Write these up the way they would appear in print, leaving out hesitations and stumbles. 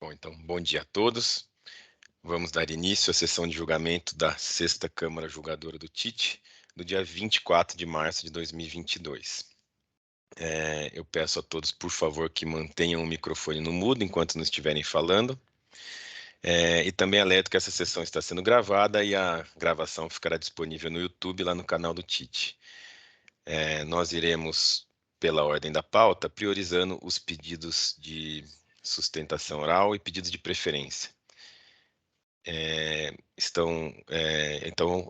Bom, então, bom dia a todos. Vamos dar início à sessão de julgamento da 6ª Câmara Julgadora do TIT, do dia 24 de março de 2022. Eu peço a todos, por favor, que mantenham o microfone no mudo enquanto não estiverem falando. E também alerto que essa sessão está sendo gravada e a gravação ficará disponível no YouTube, lá no canal do TIT. Nós iremos, pela ordem da pauta, priorizando os pedidos de sustentação oral e pedidos de preferência. Então,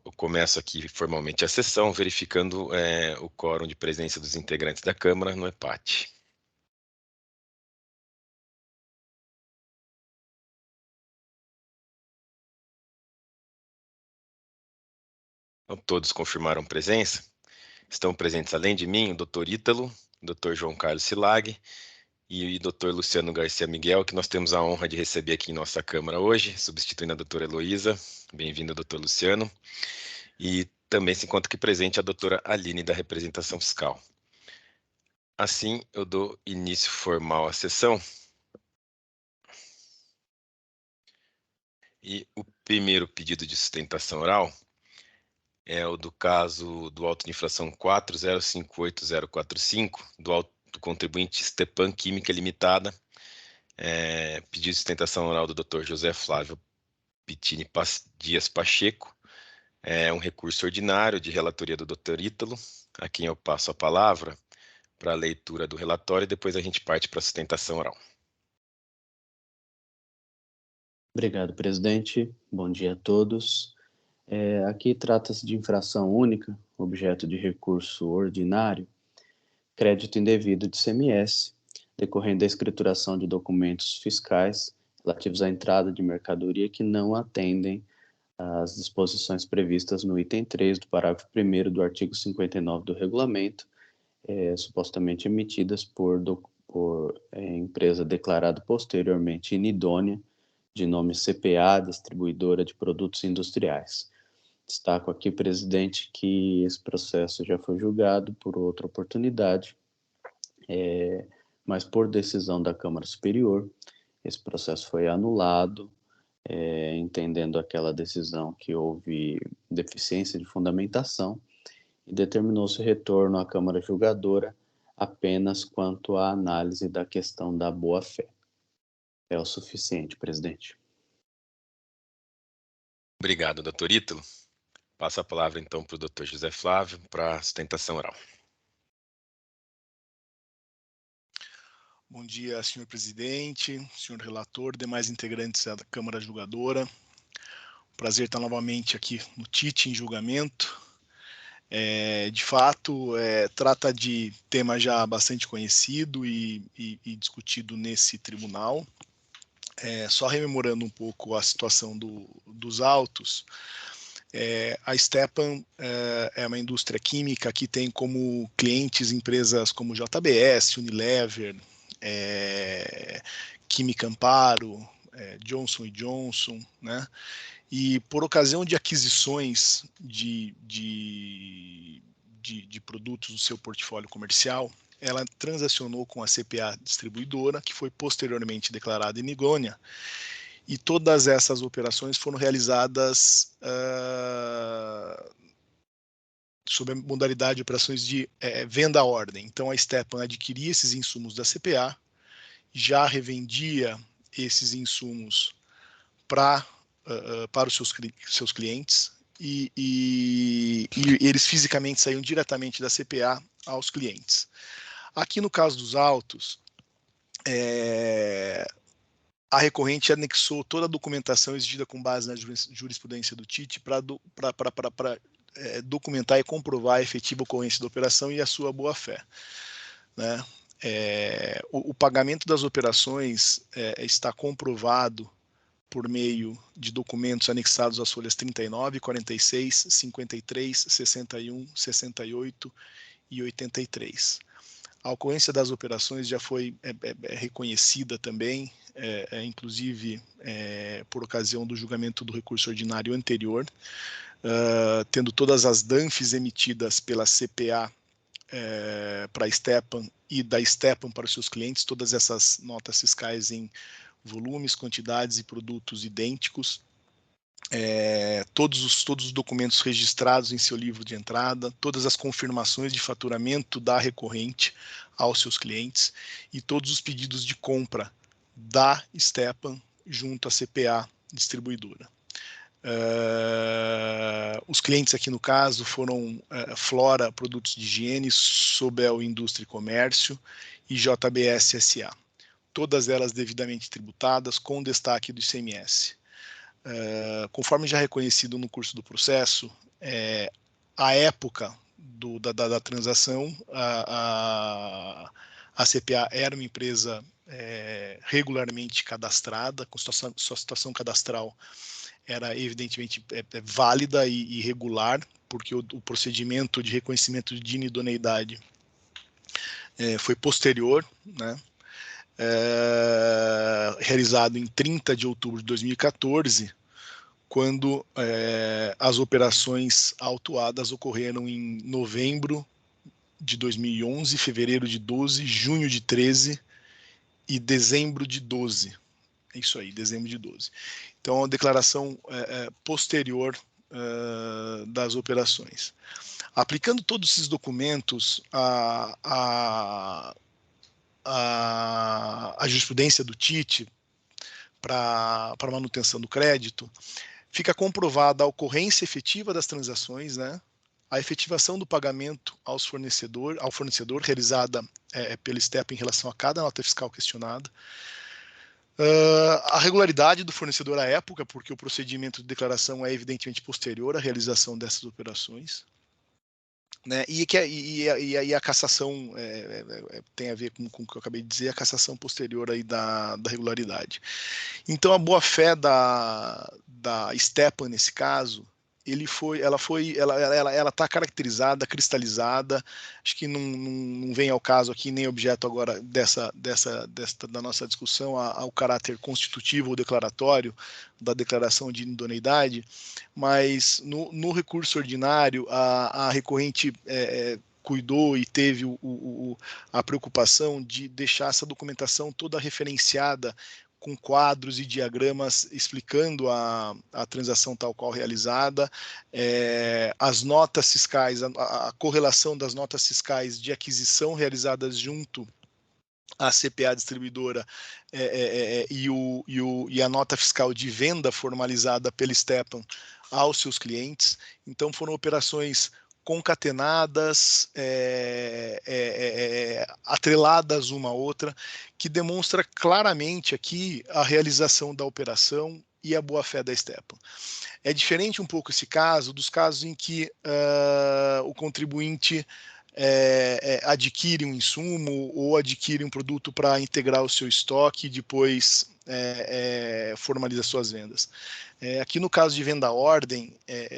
eu começo aqui formalmente a sessão, verificando o quórum de presença dos integrantes da Câmara no EPAT. Então, todos confirmaram presença. Estão presentes, além de mim, o Dr. Ítalo, o Dr. João Carlos Silag e o Dr. Luciano Garcia Miguel, que nós temos a honra de receber aqui em nossa Câmara hoje, substituindo a doutora Heloísa. Bem-vindo, Dr. Luciano. E também se encontra aqui presente a doutora Aline, da Representação Fiscal. Assim, eu dou início formal à sessão. E o primeiro pedido de sustentação oral é o do caso do auto de infração 4058045, do contribuinte Stepan Química Limitada, pedido de sustentação oral do Dr. José Flávio Pittini Dias Pacheco, um recurso ordinário de relatoria do Dr. Ítalo, a quem eu passo a palavra para a leitura do relatório e depois a gente parte para a sustentação oral. Obrigado, presidente. Bom dia a todos. Aqui trata-se de infração única, objeto de recurso ordinário, crédito indevido de ICMS, decorrente da escrituração de documentos fiscais relativos à entrada de mercadoria que não atendem às disposições previstas no item 3 do parágrafo 1º do artigo 59 do regulamento, supostamente emitidas por empresa declarada posteriormente inidônea, de nome CPA, Distribuidora de Produtos Industriais. Destaco aqui, presidente, que esse processo já foi julgado por outra oportunidade, mas por decisão da Câmara Superior, esse processo foi anulado, entendendo aquela decisão que houve deficiência de fundamentação, e determinou-se o retorno à Câmara Julgadora apenas quanto à análise da questão da boa-fé. É o suficiente, presidente. Obrigado, doutor Ítalo. Passo a palavra, então, para o doutor José Flávio, para a sustentação oral. Bom dia, senhor presidente, senhor relator, demais integrantes da Câmara Julgadora. Prazer estar novamente aqui no TIT em julgamento. De fato, trata de tema já bastante conhecido e discutido nesse tribunal. Só rememorando um pouco a situação dos autos, a Stepan é uma indústria química que tem como clientes empresas como JBS, Unilever, Química Amparo, Johnson & Johnson, né? E por ocasião de aquisições de produtos do seu portfólio comercial, ela transacionou com a CPA Distribuidora, que foi posteriormente declarada inidônea, e todas essas operações foram realizadas sob a modalidade de operações de venda à ordem. Então, a Stepan adquiria esses insumos da CPA, já revendia esses insumos para os seus clientes, e eles fisicamente saíam diretamente da CPA aos clientes. Aqui no caso dos autos, a recorrente anexou toda a documentação exigida com base na jurisprudência do TIT para documentar e comprovar a efetiva ocorrência da operação e a sua boa-fé, né? O pagamento das operações está comprovado por meio de documentos anexados às folhas 39, 46, 53, 61, 68 e 83. A ocorrência das operações já foi reconhecida também, inclusive por ocasião do julgamento do recurso ordinário anterior, tendo todas as DANFs emitidas pela CPA para a Stepan e da Stepan para os seus clientes, todas essas notas fiscais em volumes, quantidades e produtos idênticos, todos os documentos registrados em seu livro de entrada, todas as confirmações de faturamento da recorrente aos seus clientes e todos os pedidos de compra da Stepan junto à CPA distribuidora. Os clientes aqui no caso foram Flora Produtos de Higiene, Sobel Indústria e Comércio e JBS SA. Todas elas devidamente tributadas, com destaque do ICMS. Conforme já reconhecido no curso do processo, a época da transação, a CPA era uma empresa regularmente cadastrada, com sua situação cadastral era evidentemente válida e regular, porque o procedimento de reconhecimento de inidoneidade foi posterior, né? Realizado em 30 de outubro de 2014, quando as operações autuadas ocorreram em novembro de 2011, fevereiro de 12, junho de 13 e dezembro de 12. É isso aí, dezembro de 12. Então, a declaração posterior das operações. Aplicando todos esses documentos a jurisprudência do TIT para manutenção do crédito, fica comprovada a ocorrência efetiva das transações, né? A efetivação do pagamento ao fornecedor realizada pela Stepan em relação a cada nota fiscal questionada, a regularidade do fornecedor à época, porque o procedimento de declaração é evidentemente posterior à realização dessas operações, né? E a cassação tem a ver com o que eu acabei de dizer, a cassação posterior aí da regularidade. Então, a boa-fé da Stepan, nesse caso, ela está caracterizada, cristalizada. Acho que não vem ao caso aqui, nem objeto agora da nossa discussão, ao caráter constitutivo ou declaratório da declaração de idoneidade, mas no recurso ordinário, a recorrente cuidou e teve a preocupação de deixar essa documentação toda referenciada com quadros e diagramas explicando a transação tal qual realizada, as notas fiscais, a correlação das notas fiscais de aquisição realizadas junto à CPA distribuidora e a nota fiscal de venda formalizada pela Stepan aos seus clientes. Então, foram operações concatenadas, atreladas uma à outra, que demonstra claramente aqui a realização da operação e a boa-fé da Stepan. É diferente um pouco esse caso dos casos em que o contribuinte adquire um insumo ou adquire um produto para integrar o seu estoque e depois formaliza suas vendas. Aqui no caso de venda à ordem,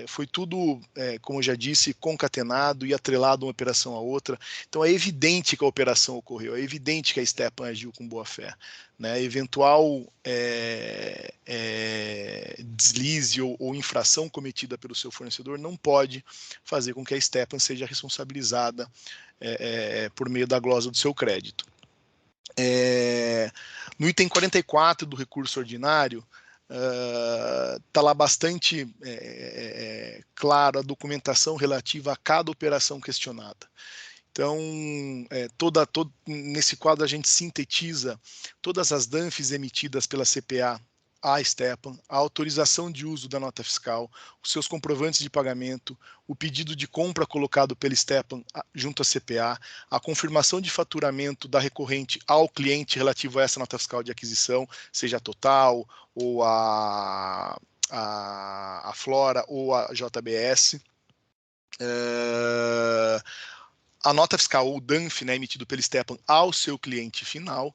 foi tudo, como eu já disse, concatenado e atrelado uma operação à outra. Então é evidente que a operação ocorreu, é evidente que a Stepan agiu com boa fé, né? Eventual deslize ou infração cometida pelo seu fornecedor não pode fazer com que a Stepan seja responsabilizada por meio da glosa do seu crédito. No item 44 do recurso ordinário, está lá bastante claro a documentação relativa a cada operação questionada. Então, nesse quadro a gente sintetiza todas as DANFs emitidas pela CPA à Stepan, a autorização de uso da nota fiscal, os seus comprovantes de pagamento, o pedido de compra colocado pela Stepan junto à CPA, a confirmação de faturamento da recorrente ao cliente relativo a essa nota fiscal de aquisição, seja a Total, ou a Flora, ou a JBS. A nota fiscal ou DANF, né, emitido pela Stepan ao seu cliente final,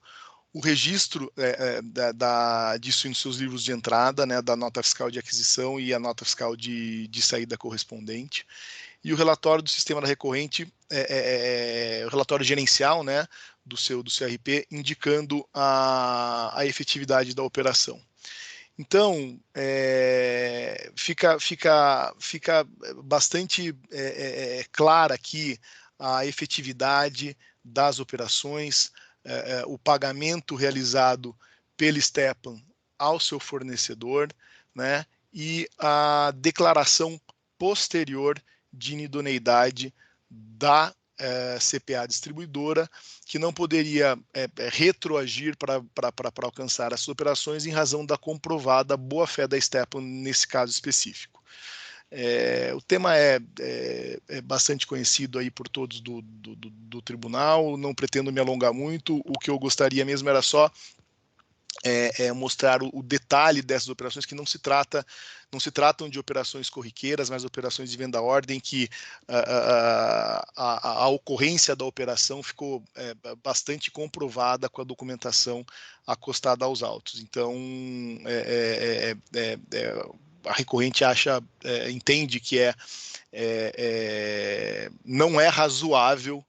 o registro disso nos seus livros de entrada, né, da nota fiscal de aquisição e a nota fiscal de saída correspondente, e o relatório do sistema da recorrente, o relatório gerencial, né, do CRP, indicando a efetividade da operação. Então, fica bastante clara aqui a efetividade das operações, o pagamento realizado pela Stepan ao seu fornecedor, né, e a declaração posterior de inidoneidade da CPA distribuidora, que não poderia retroagir para alcançar essas operações em razão da comprovada boa-fé da Stepan nesse caso específico. O tema é bastante conhecido aí por todos do tribunal, não pretendo me alongar muito, o que eu gostaria mesmo era só mostrar o detalhe dessas operações, que não se tratam de operações corriqueiras, mas operações de venda-ordem, que a ocorrência da operação ficou bastante comprovada com a documentação acostada aos autos. Então, a recorrente entende que não é razoável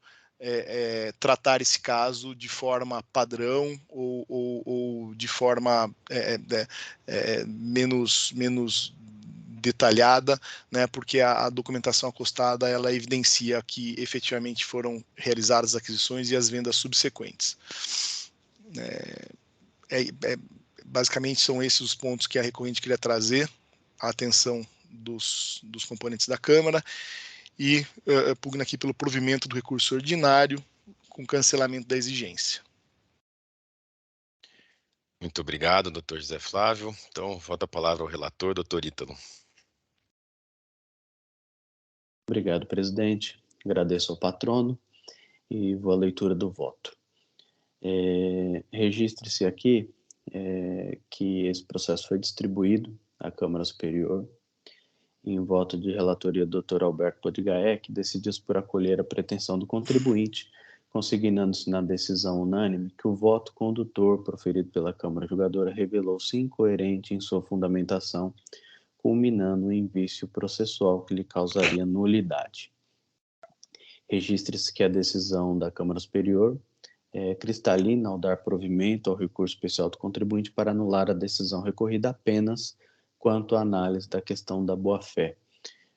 tratar esse caso de forma padrão ou de forma menos detalhada, né, porque a documentação acostada ela evidencia que efetivamente foram realizadas as aquisições e as vendas subsequentes. Basicamente são esses os pontos que a recorrente queria trazer à atenção dos componentes da Câmara, e pugna aqui pelo provimento do recurso ordinário com cancelamento da exigência. Muito obrigado, doutor José Flávio. Então, volta a palavra ao relator, doutor Ítalo. Obrigado, presidente. Agradeço ao patrono e vou à leitura do voto. Registre-se aqui que esse processo foi distribuído à Câmara Superior em voto de relatoria do Dr. Alberto Podigaé, que decidiu por acolher a pretensão do contribuinte, consignando-se na decisão unânime que o voto condutor proferido pela Câmara Julgadora revelou-se incoerente em sua fundamentação, culminando em vício processual que lhe causaria nulidade. Registre-se que a decisão da Câmara Superior é cristalina ao dar provimento ao recurso especial do contribuinte para anular a decisão recorrida apenas quanto à análise da questão da boa-fé,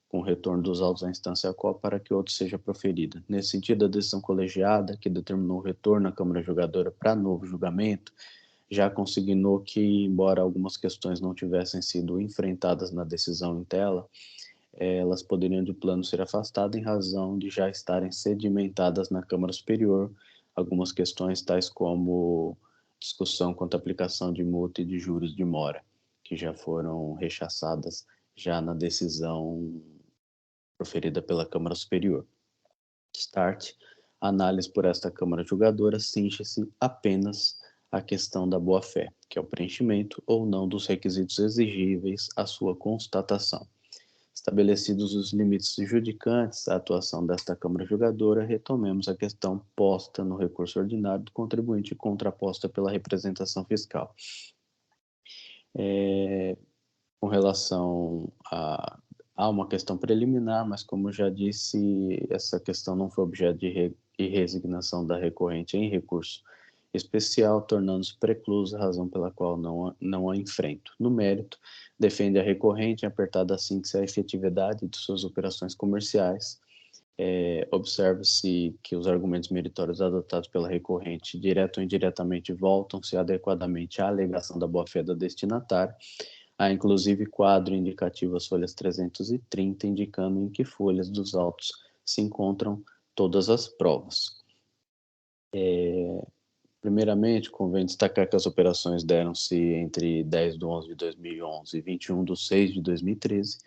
com retorno dos autos à instância qual para que outro seja proferida. Nesse sentido, a decisão colegiada, que determinou o retorno à Câmara Julgadora para novo julgamento, já consignou que, embora algumas questões não tivessem sido enfrentadas na decisão em tela, elas poderiam de plano ser afastadas em razão de já estarem sedimentadas na Câmara Superior, algumas questões tais como discussão quanto à aplicação de multa e de juros de mora, que já foram rechaçadas já na decisão proferida pela Câmara Superior. Start. A análise por esta Câmara Julgadora cinge-se apenas à questão da boa-fé, que é o preenchimento ou não dos requisitos exigíveis à sua constatação. Estabelecidos os limites judicantes à atuação desta Câmara Julgadora, retomemos a questão posta no recurso ordinário do contribuinte contraposta pela representação fiscal. Com relação a uma questão preliminar, mas como já disse, essa questão não foi objeto de resignação da recorrente em recurso especial, tornando-se preclusa, razão pela qual não a enfrento. No mérito, defende a recorrente, apertada a síntese, a efetividade de suas operações comerciais. Observa-se que os argumentos meritórios adotados pela recorrente, direto ou indiretamente, voltam-se adequadamente à alegação da boa-fé da destinatária. Há, inclusive, quadro indicativo às folhas 330, indicando em que folhas dos autos se encontram todas as provas. Primeiramente, convém destacar que as operações deram-se entre 10 de 11 de 2011 e 21 de 6 de 2013,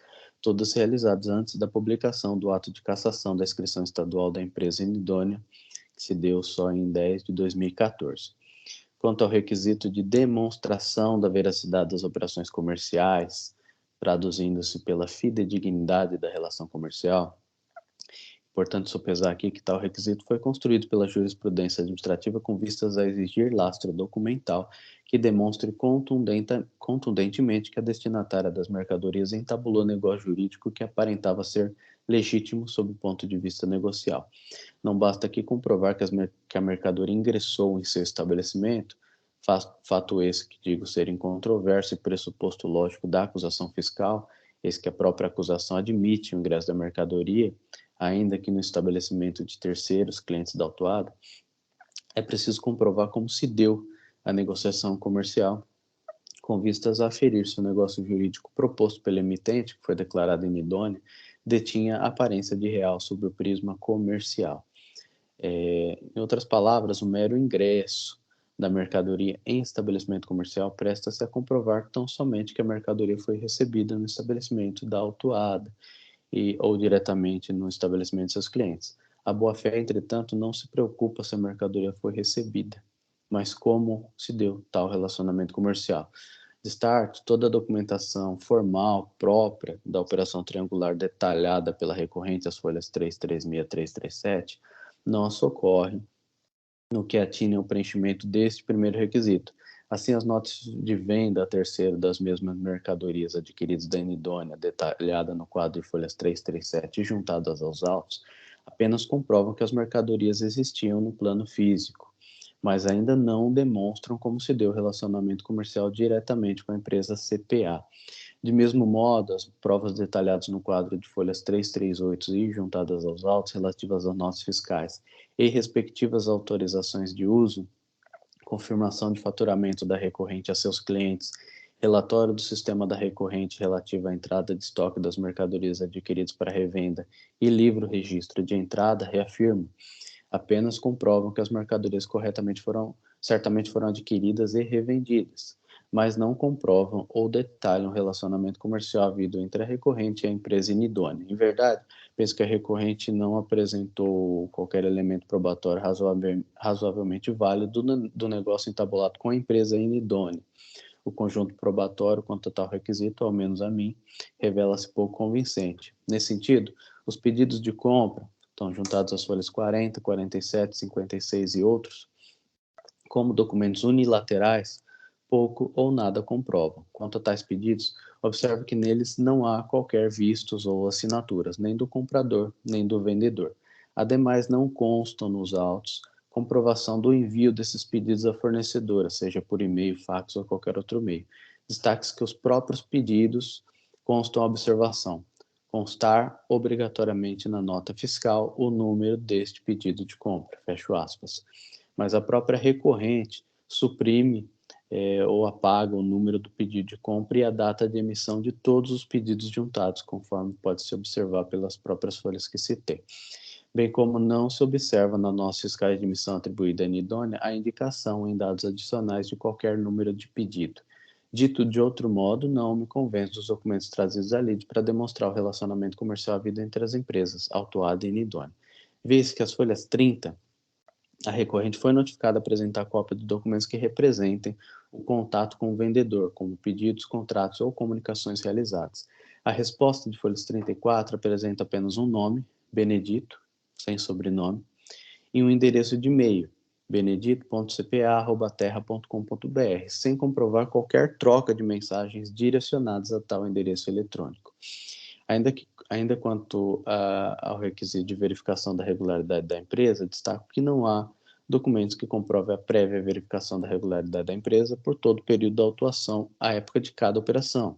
todas realizadas antes da publicação do ato de cassação da inscrição estadual da empresa inidônea, que se deu só em 10 de 2014. Quanto ao requisito de demonstração da veracidade das operações comerciais, traduzindo-se pela fidedignidade da relação comercial, importante sopesar aqui que tal requisito foi construído pela jurisprudência administrativa com vistas a exigir lastro documental que demonstre contundentemente que a destinatária das mercadorias entabulou negócio jurídico que aparentava ser legítimo sob o ponto de vista negocial. Não basta aqui comprovar que a mercadoria ingressou em seu estabelecimento, fato esse que digo ser incontroverso e pressuposto lógico da acusação fiscal, eis que a própria acusação admite o ingresso da mercadoria, ainda que no estabelecimento de terceiros, clientes da autuada, é preciso comprovar como se deu a negociação comercial, com vistas a aferir se o negócio jurídico proposto pelo emitente, que foi declarado inidôneo, detinha aparência de real sob o prisma comercial. Em outras palavras, o mero ingresso da mercadoria em estabelecimento comercial presta-se a comprovar tão somente que a mercadoria foi recebida no estabelecimento da autuada ou diretamente no estabelecimento de seus clientes. A boa-fé, entretanto, não se preocupa se a mercadoria foi recebida, mas como se deu tal relacionamento comercial. De start, toda a documentação formal própria da operação triangular detalhada pela recorrente, as folhas 336 e 337, não socorre no que atine ao preenchimento deste primeiro requisito. Assim, as notas de venda a terceiro das mesmas mercadorias adquiridas da inidônea, detalhada no quadro de folhas 337 e juntadas aos autos, apenas comprovam que as mercadorias existiam no plano físico, mas ainda não demonstram como se deu o relacionamento comercial diretamente com a empresa CPA. De mesmo modo, as provas detalhadas no quadro de folhas 338 e juntadas aos autos relativas às notas fiscais e respectivas autorizações de uso, confirmação de faturamento da recorrente a seus clientes, relatório do sistema da recorrente relativo à entrada de estoque das mercadorias adquiridas para revenda e livro-registro de entrada reafirmam, apenas comprovam que as mercadorias certamente foram adquiridas e revendidas, mas não comprovam ou detalham o relacionamento comercial havido entre a recorrente e a empresa inidônea. Em verdade, penso que a recorrente não apresentou qualquer elemento probatório razoavelmente válido do negócio entabulado com a empresa inidônea. O conjunto probatório quanto a tal requisito, ao menos a mim, revela-se pouco convincente. Nesse sentido, os pedidos de compra estão juntados às folhas 40, 47, 56 e outros, como documentos unilaterais, pouco ou nada comprovam. Quanto a tais pedidos, observe que neles não há qualquer vistos ou assinaturas, nem do comprador, nem do vendedor. Ademais, não constam nos autos comprovação do envio desses pedidos à fornecedora, seja por e-mail, fax ou qualquer outro meio. Destaque-se que os próprios pedidos constam a observação: constar obrigatoriamente na nota fiscal o número deste pedido de compra, fecho aspas. Mas a própria recorrente suprime ou apaga o número do pedido de compra e a data de emissão de todos os pedidos juntados, conforme pode se observar pelas próprias folhas que citei. Bem como não se observa na nota fiscal de emissão atribuída à inidônea a indicação em dados adicionais de qualquer número de pedido. Dito de outro modo, não me convence os documentos trazidos ali para demonstrar o relacionamento comercial havido entre as empresas, autuada e inidônea. Vê-se que as folhas 30, a recorrente foi notificada a apresentar cópia de documentos que representem o contato com o vendedor, como pedidos, contratos ou comunicações realizadas. A resposta de folhas 34 apresenta apenas um nome, Benedito, sem sobrenome, e um endereço de e-mail, benedito.cpa@terra.com.br, sem comprovar qualquer troca de mensagens direcionadas a tal endereço eletrônico. Ainda quanto ao requisito de verificação da regularidade da empresa, destaco que não há documentos que comprovem a prévia verificação da regularidade da empresa por todo o período da autuação à época de cada operação.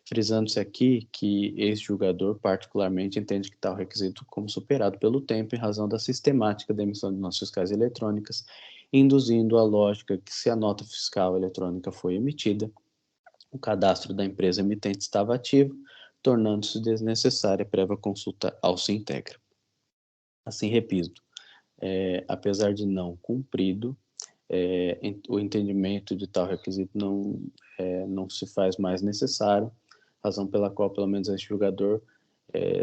Frisando-se aqui que esse julgador particularmente entende que tal requisito como superado pelo tempo em razão da sistemática da emissão de notas fiscais eletrônicas, induzindo a lógica que se a nota fiscal eletrônica foi emitida, o cadastro da empresa emitente estava ativo, tornando-se desnecessária a prévia consulta ao Sintegra. Assim, repito, apesar de não cumprido, o entendimento de tal requisito não se faz mais necessário, razão pela qual, pelo menos, este julgador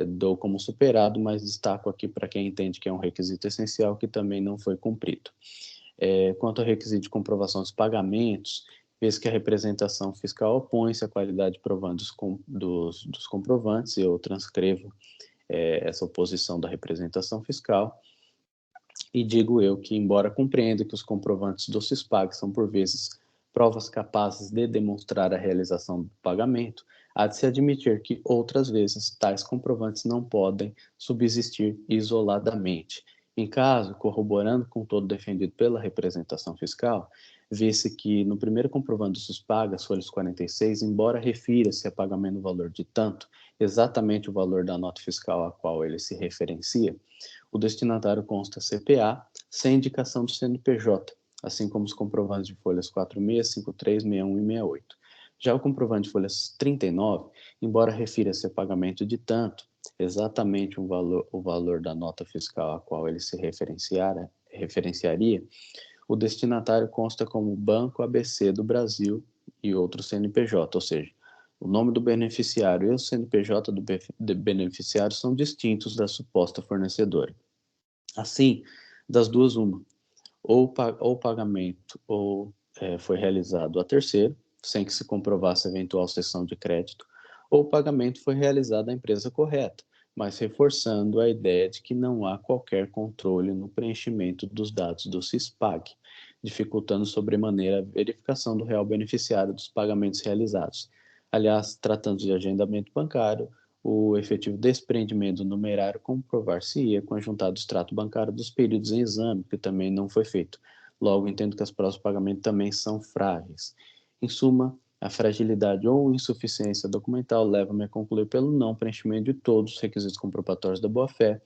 dou como superado, mas destaco aqui para quem entende que é um requisito essencial que também não foi cumprido. Quanto ao requisito de comprovação dos pagamentos, vez que a representação fiscal opõe-se à qualidade provante dos comprovantes, eu transcrevo essa oposição da representação fiscal e digo eu que, embora compreenda que os comprovantes do CISPAG são, por vezes, provas capazes de demonstrar a realização do pagamento, há de se admitir que, outras vezes, tais comprovantes não podem subsistir isoladamente. Em caso, corroborando com todo defendido pela representação fiscal, vê-se que, no primeiro comprovante do CISPAG, as folhas 46, embora refira-se a pagamento no valor de tanto, exatamente o valor da nota fiscal a qual ele se referencia, o destinatário consta CPA, sem indicação do CNPJ, assim como os comprovantes de folhas 46, 53, 61 e 68. Já o comprovante de folhas 39, embora refira-se a pagamento de tanto, exatamente o valor da nota fiscal a qual ele se referenciaria, o destinatário consta como Banco ABC do Brasil e outro CNPJ, ou seja, o nome do beneficiário e o CNPJ do beneficiário são distintos da suposta fornecedora. Assim, das duas, uma, ou o pagamento foi realizado a terceiro, sem que se comprovasse eventual cessão de crédito, ou o pagamento foi realizado à empresa correta, mas reforçando a ideia de que não há qualquer controle no preenchimento dos dados do CISPAG, dificultando sobremaneira a verificação do real beneficiário dos pagamentos realizados. Aliás, tratando de agendamento bancário, o efetivo desprendimento do numerário comprovar-se-ia com a juntada do extrato bancário dos períodos em exame, que também não foi feito. Logo, entendo que as provas de pagamento também são frágeis. Em suma, a fragilidade ou insuficiência documental leva-me a concluir pelo não preenchimento de todos os requisitos comprobatórios da boa-fé,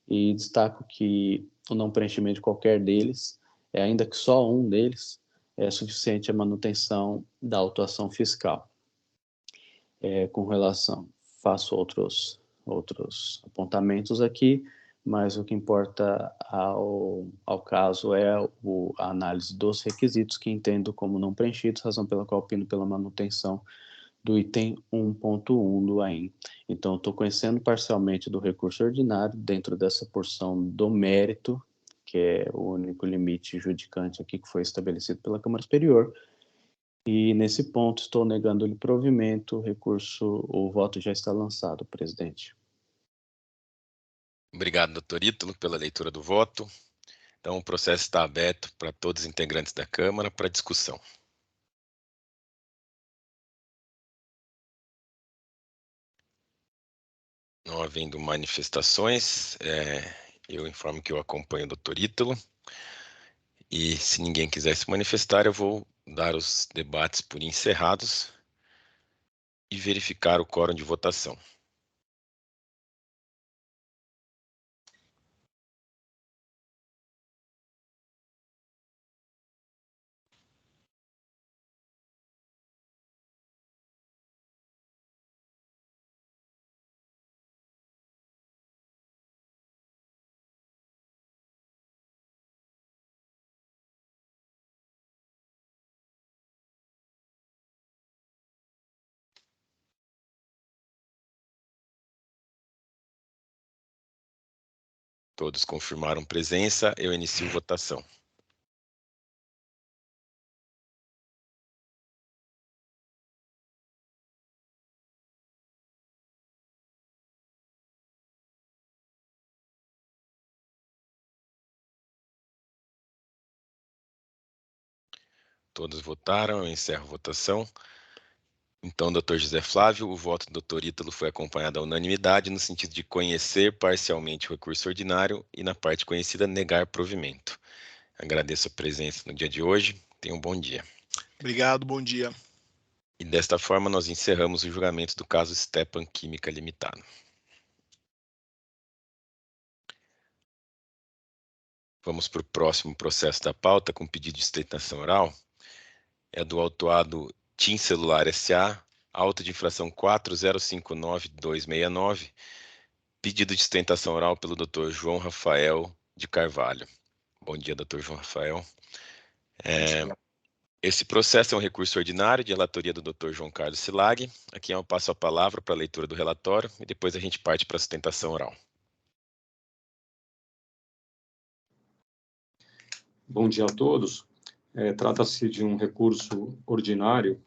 e destaco que o não preenchimento de qualquer deles, ainda que só um deles, é suficiente à manutenção da autuação fiscal. Com relação, faço outros apontamentos aqui, mas o que importa ao caso é a análise dos requisitos que entendo como não preenchidos, razão pela qual opino pela manutenção do item 1.1 do AIM. Então, estou conhecendo parcialmente do recurso ordinário dentro dessa porção do mérito, que é o único limite judicante aqui que foi estabelecido pela Câmara Superior. E, nesse ponto, estou negando-lhe provimento, o voto já está lançado, presidente. Obrigado, doutor Ítalo, pela leitura do voto. Então, o processo está aberto para todos os integrantes da Câmara para discussão. Não havendo manifestações, eu informo que eu acompanho o doutor Ítalo. E se ninguém quiser se manifestar, eu vou dar os debates por encerrados e verificar o quórum de votação. Todos confirmaram presença, eu inicio votação. Todos votaram, eu encerro a votação. Então, doutor José Flávio, o voto do doutor Ítalo foi acompanhado à unanimidade no sentido de conhecer parcialmente o recurso ordinário e, na parte conhecida, negar provimento. Agradeço a presença no dia de hoje. Tenha um bom dia. Obrigado, bom dia. E desta forma, nós encerramos o julgamento do caso Stepan Química Limitado. Vamos para o próximo processo da pauta, com pedido de sustentação oral. É do autuado TIM Celular S.A., auto de infração 4059269, pedido de sustentação oral pelo Dr. João Rafael de Carvalho. Bom dia, Dr. João Rafael. Esse processo é um recurso ordinário de relatoria do Dr. João Carlos Silag. Aqui eu passo a palavra para a leitura do relatório e depois a gente parte para a sustentação oral. Bom dia a todos. Trata-se de um recurso ordinário.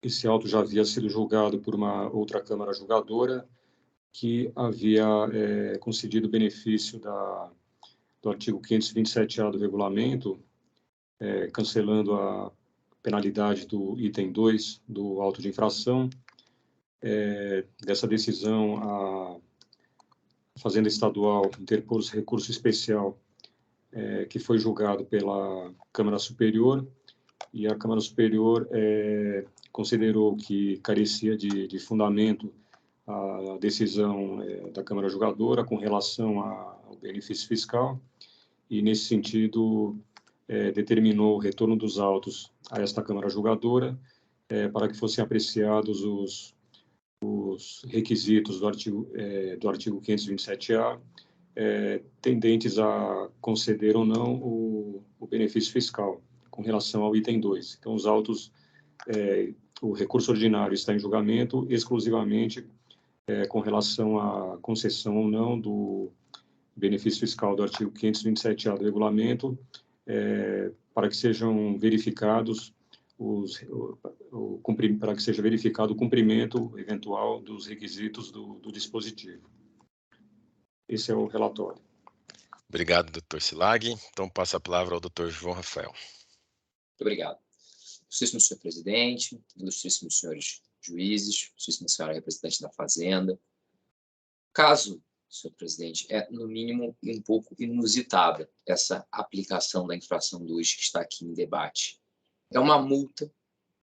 Esse auto já havia sido julgado por uma outra Câmara julgadora que havia concedido o benefício do artigo 527-A do regulamento, cancelando a penalidade do item 2 do auto de infração. Dessa decisão, a Fazenda Estadual interpôs recurso especial que foi julgado pela Câmara Superior, e a Câmara Superior considerou que carecia de fundamento a decisão da Câmara Julgadora com relação ao benefício fiscal, e, nesse sentido, determinou o retorno dos autos a esta Câmara Julgadora para que fossem apreciados os requisitos do artigo 527-A, tendentes a conceder ou não o benefício fiscal com relação ao item 2. Então, os autos, o recurso ordinário está em julgamento exclusivamente com relação à concessão ou não do benefício fiscal do artigo 527-A do regulamento, para que sejam verificados para que seja verificado o cumprimento eventual dos requisitos do dispositivo. Esse é o relatório. Obrigado, doutor Silag. Então, passo a palavra ao doutor João Rafael. Muito obrigado. Ilustríssimo senhor presidente, ilustríssimos senhores juízes, ilustríssima senhora representante da Fazenda. Caso, senhor presidente, no mínimo um pouco inusitada essa aplicação da infração 2 que está aqui em debate. É uma multa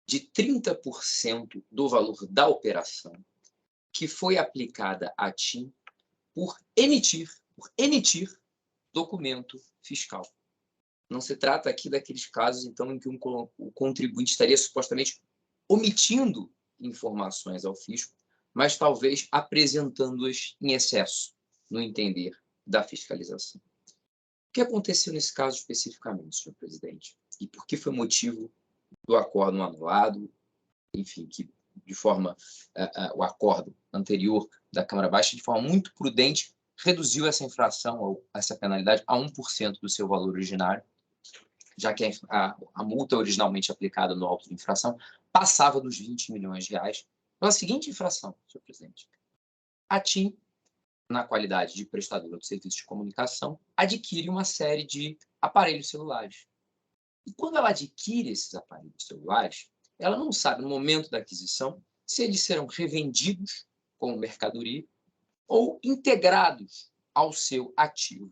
de 30% do valor da operação que foi aplicada à TIM por emitir documento fiscal. Não se trata aqui daqueles casos, então, em que o contribuinte estaria supostamente omitindo informações ao fisco, mas talvez apresentando-as em excesso, no entender da fiscalização. O que aconteceu nesse caso especificamente, senhor presidente? E por que foi motivo do acordo anulado? Enfim, que de forma o acordo anterior da Câmara Baixa, de forma muito prudente, reduziu essa infração, ou essa penalidade, a 1% do seu valor originário, já que a multa originalmente aplicada no auto de infração passava dos 20 milhões de reais, pela seguinte infração, senhor presidente. A TIM, na qualidade de prestadora de serviços de comunicação, adquire uma série de aparelhos celulares. E quando ela adquire esses aparelhos celulares, ela não sabe, no momento da aquisição, se eles serão revendidos como mercadoria ou integrados ao seu ativo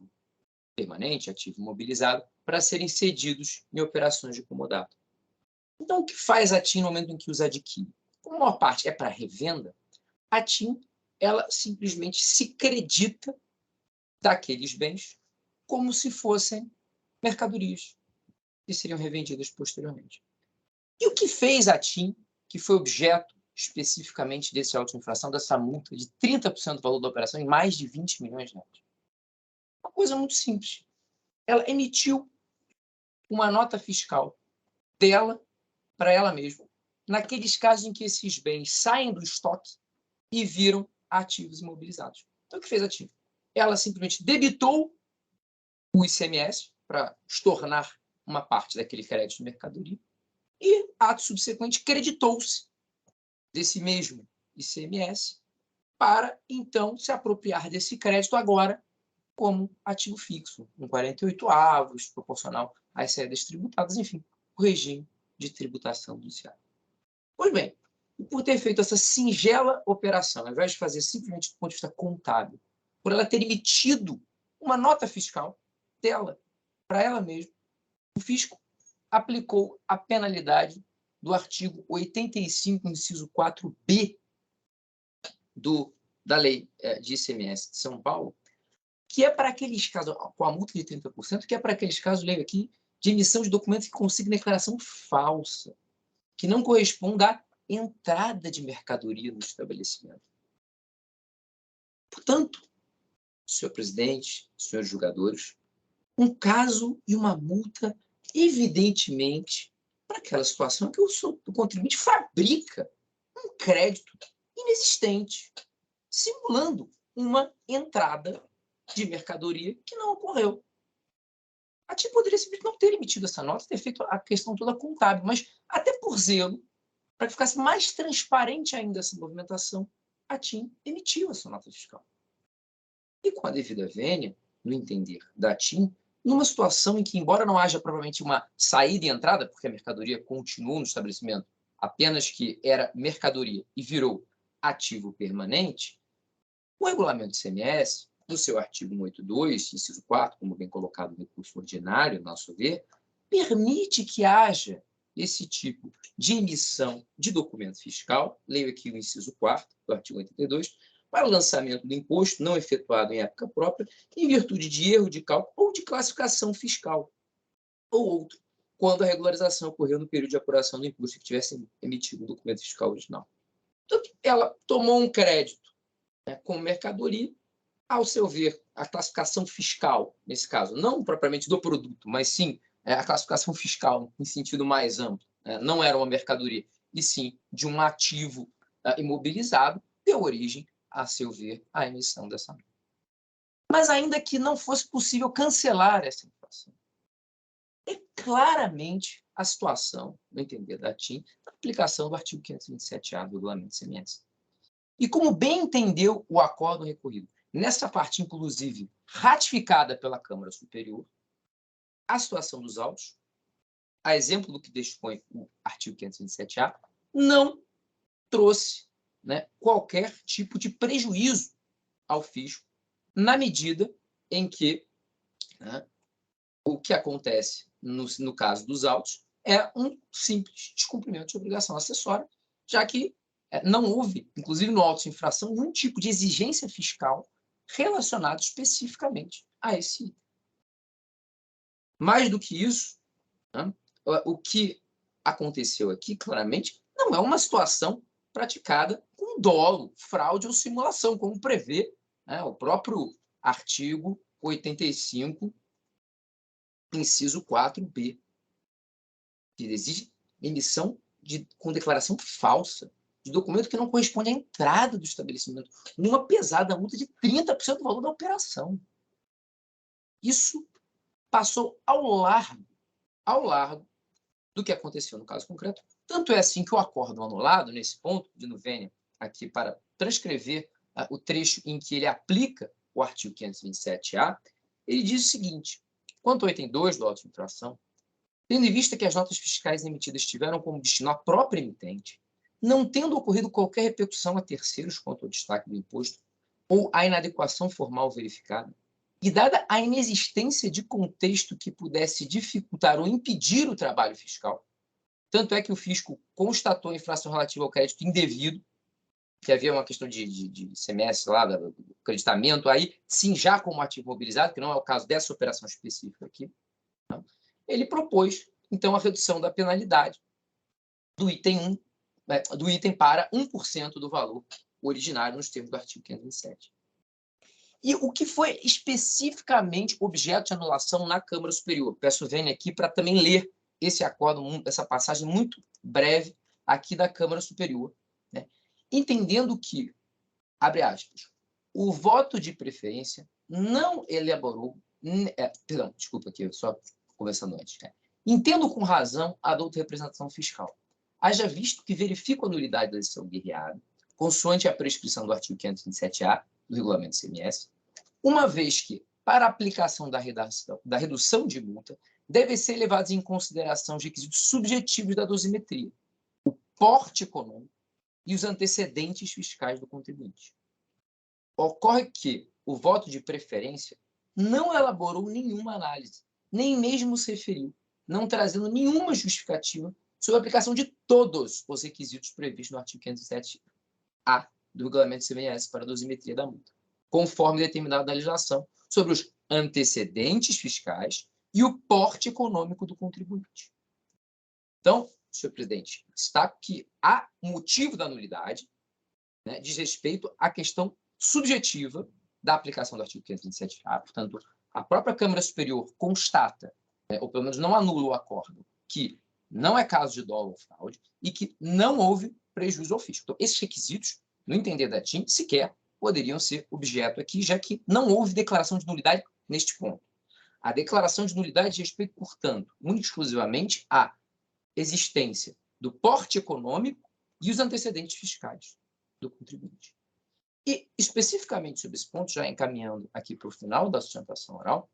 permanente, ativo imobilizado, para serem cedidos em operações de comodato. Então, o que faz a TIM no momento em que os adquire? Como a maior parte é para revenda, a TIM ela simplesmente se credita daqueles bens como se fossem mercadorias que seriam revendidas posteriormente. E o que fez a TIM, que foi objeto especificamente desse auto de infração, dessa multa de 30% do valor da operação em mais de 20 milhões de reais? Uma coisa muito simples. Ela emitiu uma nota fiscal dela para ela mesma, naqueles casos em que esses bens saem do estoque e viram ativos imobilizados. Então, o que fez a TIM? Ela simplesmente debitou o ICMS para estornar uma parte daquele crédito de mercadoria e, ato subsequente, creditou-se desse mesmo ICMS para, então, se apropriar desse crédito agora como ativo fixo, com 48avos, proporcional às saídas tributadas, enfim, o regime de tributação judiciária. Pois bem, por ter feito essa singela operação, ao invés de fazer simplesmente do ponto de vista contábil, por ela ter emitido uma nota fiscal dela, para ela mesma, o fisco aplicou a penalidade do artigo 85, inciso 4b da lei de ICMS de São Paulo, que é para aqueles casos, com a multa de 30%, que é para aqueles casos, leio aqui, de emissão de documentos que consignem declaração falsa, que não corresponde à entrada de mercadoria no estabelecimento. Portanto, senhor presidente, senhores julgadores, um caso e uma multa, evidentemente, para aquela situação que o contribuinte fabrica um crédito inexistente, simulando uma entrada de mercadoria que não ocorreu. A TIM poderia simplesmente não ter emitido essa nota, ter feito a questão toda contábil, mas até por zelo, para que ficasse mais transparente ainda essa movimentação, a TIM emitiu essa nota fiscal. E com a devida vênia, no entender da TIM, numa situação em que, embora não haja provavelmente uma saída e entrada, porque a mercadoria continuou no estabelecimento, apenas que era mercadoria e virou ativo permanente, o regulamento do ICMS, no seu artigo 182, inciso 4, como bem colocado no recurso ordinário, no nosso ver, permite que haja esse tipo de emissão de documento fiscal, leio aqui o inciso 4 do artigo 82, para o lançamento do imposto não efetuado em época própria, em virtude de erro de cálculo ou de classificação fiscal, ou outro, quando a regularização ocorreu no período de apuração do imposto que tivesse emitido o documento fiscal original. Então, ela tomou um crédito, né, como mercadoria, ao seu ver, a classificação fiscal, nesse caso, não propriamente do produto, mas sim a classificação fiscal em sentido mais amplo, né, não era uma mercadoria, e sim de um ativo imobilizado, deu origem, a seu ver, à emissão dessa nota. Mas ainda que não fosse possível cancelar essa infração, é claramente a situação, no entender da TIM, da aplicação do artigo 527-A do regulamento do ICMS. E como bem entendeu o acordo recorrido, nessa parte, inclusive, ratificada pela Câmara Superior, a situação dos autos, a exemplo do que dispõe o artigo 527-A, não trouxe, né, qualquer tipo de prejuízo ao fisco, na medida em que, né, o que acontece no caso dos autos é um simples descumprimento de obrigação acessória, já que não houve, inclusive no auto de infração, nenhum tipo de exigência fiscal relacionado especificamente a esse item. Mais do que isso, né, o que aconteceu aqui, claramente, não é uma situação praticada com dolo, fraude ou simulação, como prevê, né, o próprio artigo 85, inciso 4b, que exige emissão com declaração falsa de documento que não corresponde à entrada do estabelecimento, numa pesada multa de 30% do valor da operação. Isso passou ao largo do que aconteceu no caso concreto. Tanto é assim que o acórdão anulado, nesse ponto, de Nuvênia, aqui para transcrever o trecho em que ele aplica o artigo 527-A, ele diz o seguinte: quanto ao item 2 do auto de infração, tendo em vista que as notas fiscais emitidas tiveram como destino a própria emitente, não tendo ocorrido qualquer repercussão a terceiros quanto ao destaque do imposto ou a inadequação formal verificada, e dada a inexistência de contexto que pudesse dificultar ou impedir o trabalho fiscal, tanto é que o fisco constatou a infração relativa ao crédito indevido, que havia uma questão de ICMS lá, do creditamento, aí sim, já como ativo mobilizado, que não é o caso dessa operação específica aqui, tá? Ele propôs, então, a redução da penalidade do item 1, do item para 1% do valor originário nos termos do artigo 527. E o que foi especificamente objeto de anulação na Câmara Superior? Peço venha aqui para também ler esse acordo, essa passagem muito breve aqui da Câmara Superior, né? Entendendo que, abre aspas, o voto de preferência não elaborou... perdão, desculpa aqui, só começando antes. Entendo com razão a douta representação fiscal. Haja visto que verifico a nulidade da decisão guerreada, consoante a prescrição do artigo 527-A do regulamento do ICMS, uma vez que, para a aplicação da redução de multa, devem ser levados em consideração os requisitos subjetivos da dosimetria, o porte econômico e os antecedentes fiscais do contribuinte. Ocorre que o voto de preferência não elaborou nenhuma análise, nem mesmo se referiu, não trazendo nenhuma justificativa sobre a aplicação de todos os requisitos previstos no artigo 507-A do regulamento do ICMS para a dosimetria da multa, conforme determinado na legislação sobre os antecedentes fiscais e o porte econômico do contribuinte. Então, senhor presidente, destaco que há motivo da nulidade, né, diz respeito à questão subjetiva da aplicação do artigo 527-A. Portanto, a própria Câmara Superior constata, ou pelo menos não anula o acordo, que não é caso de dolo ou fraude e que não houve prejuízo ao fisco. Então, esses requisitos, no entender da TIM, sequer poderiam ser objeto aqui, já que não houve declaração de nulidade neste ponto. A declaração de nulidade diz respeito, portanto, única e exclusivamente à existência do porte econômico e os antecedentes fiscais do contribuinte. E, especificamente sobre esse ponto, já encaminhando aqui para o final da sustentação oral,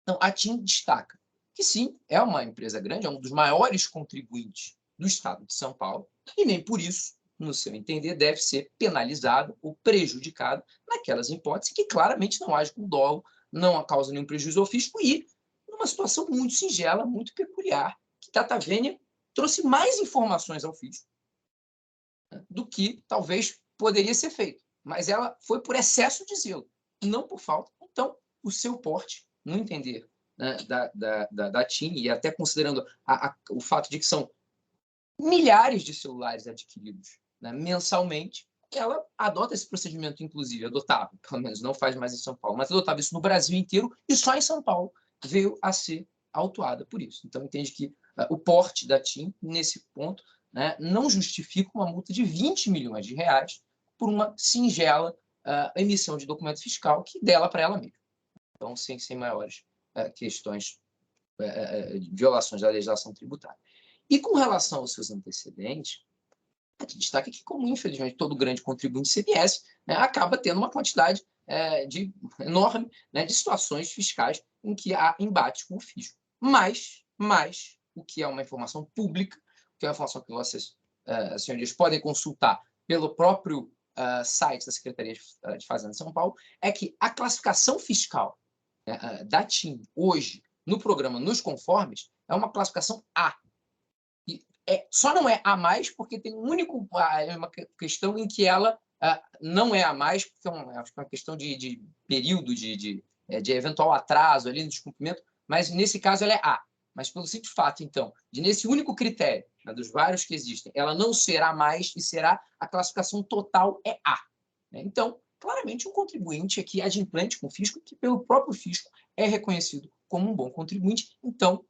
então, a TIM destaca que, sim, é uma empresa grande, é um dos maiores contribuintes do Estado de São Paulo, e nem por isso, no seu entender, deve ser penalizado ou prejudicado naquelas hipóteses que claramente não age com dolo, não causa nenhum prejuízo ao fisco e numa situação muito singela, muito peculiar, que Tata Vênia trouxe mais informações ao fisco, né, do que talvez poderia ser feito. mas ela foi por excesso de zelo, não por falta. Então, o seu porte, no entender, né, da TIM, e até considerando o fato de que são milhares de celulares adquiridos, né, mensalmente, ela adota esse procedimento, inclusive, adotava, pelo menos não faz mais em São Paulo, mas adotava isso no Brasil inteiro, e só em São Paulo veio a ser autuada por isso. Então, entende que o porte da TIM, nesse ponto, né, não justifica uma multa de 20 milhões de reais por uma singela emissão de documento fiscal que dela para ela mesma. Então, sem maiores questões, violações da legislação tributária. E com relação aos seus antecedentes, a gente destaca que, como infelizmente todo grande contribuinte CBS, né, acaba tendo uma quantidade enorme, né, de situações fiscais em que há embate com o fisco. Mas, o que é uma informação pública, que é uma informação que vocês, senhorias, podem consultar pelo próprio site da Secretaria de Fazenda de São Paulo, é que a classificação fiscal, né, da TIM hoje no programa Nos Conformes é uma classificação A. Só não é A+, porque tem uma questão em que ela não é A+, porque acho que é uma questão de período, de eventual atraso ali no descumprimento, mas nesse caso ela é A. Mas pelo simples fato, então, de nesse único critério, né, dos vários que existem, ela não será mais e será a classificação total é A. Né? Então, claramente, um contribuinte aqui adimplente com o fisco, que pelo próprio fisco é reconhecido como um bom contribuinte. Então,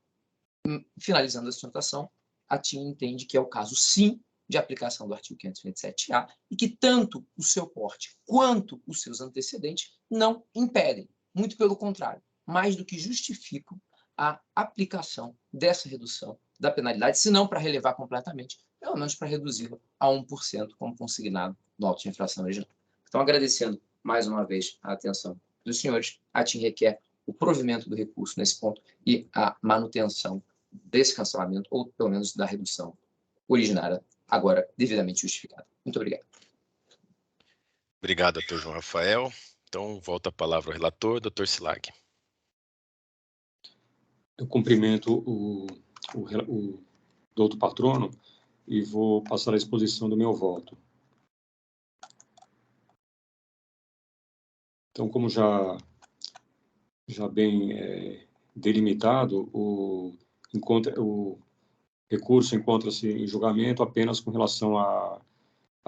finalizando a sustentação, a TIM entende que é o caso, sim, de aplicação do artigo 527-A e que tanto o seu porte quanto os seus antecedentes não impedem, muito pelo contrário, mais do que justificam a aplicação dessa redução da penalidade, se não para relevar completamente, pelo menos para reduzi-la a 1%, como consignado no auto de infração original. Então, agradecendo mais uma vez a atenção dos senhores, a TIM requer o provimento do recurso nesse ponto e a manutenção desse cancelamento, ou pelo menos da redução originária, agora devidamente justificada. Muito obrigado. Obrigado, doutor João Rafael. Então, volta a palavra ao relator, doutor Silag. Eu cumprimento o doutor patrono e vou passar a exposição do meu voto. Então, como já bem delimitado, o recurso encontra-se em julgamento apenas com relação à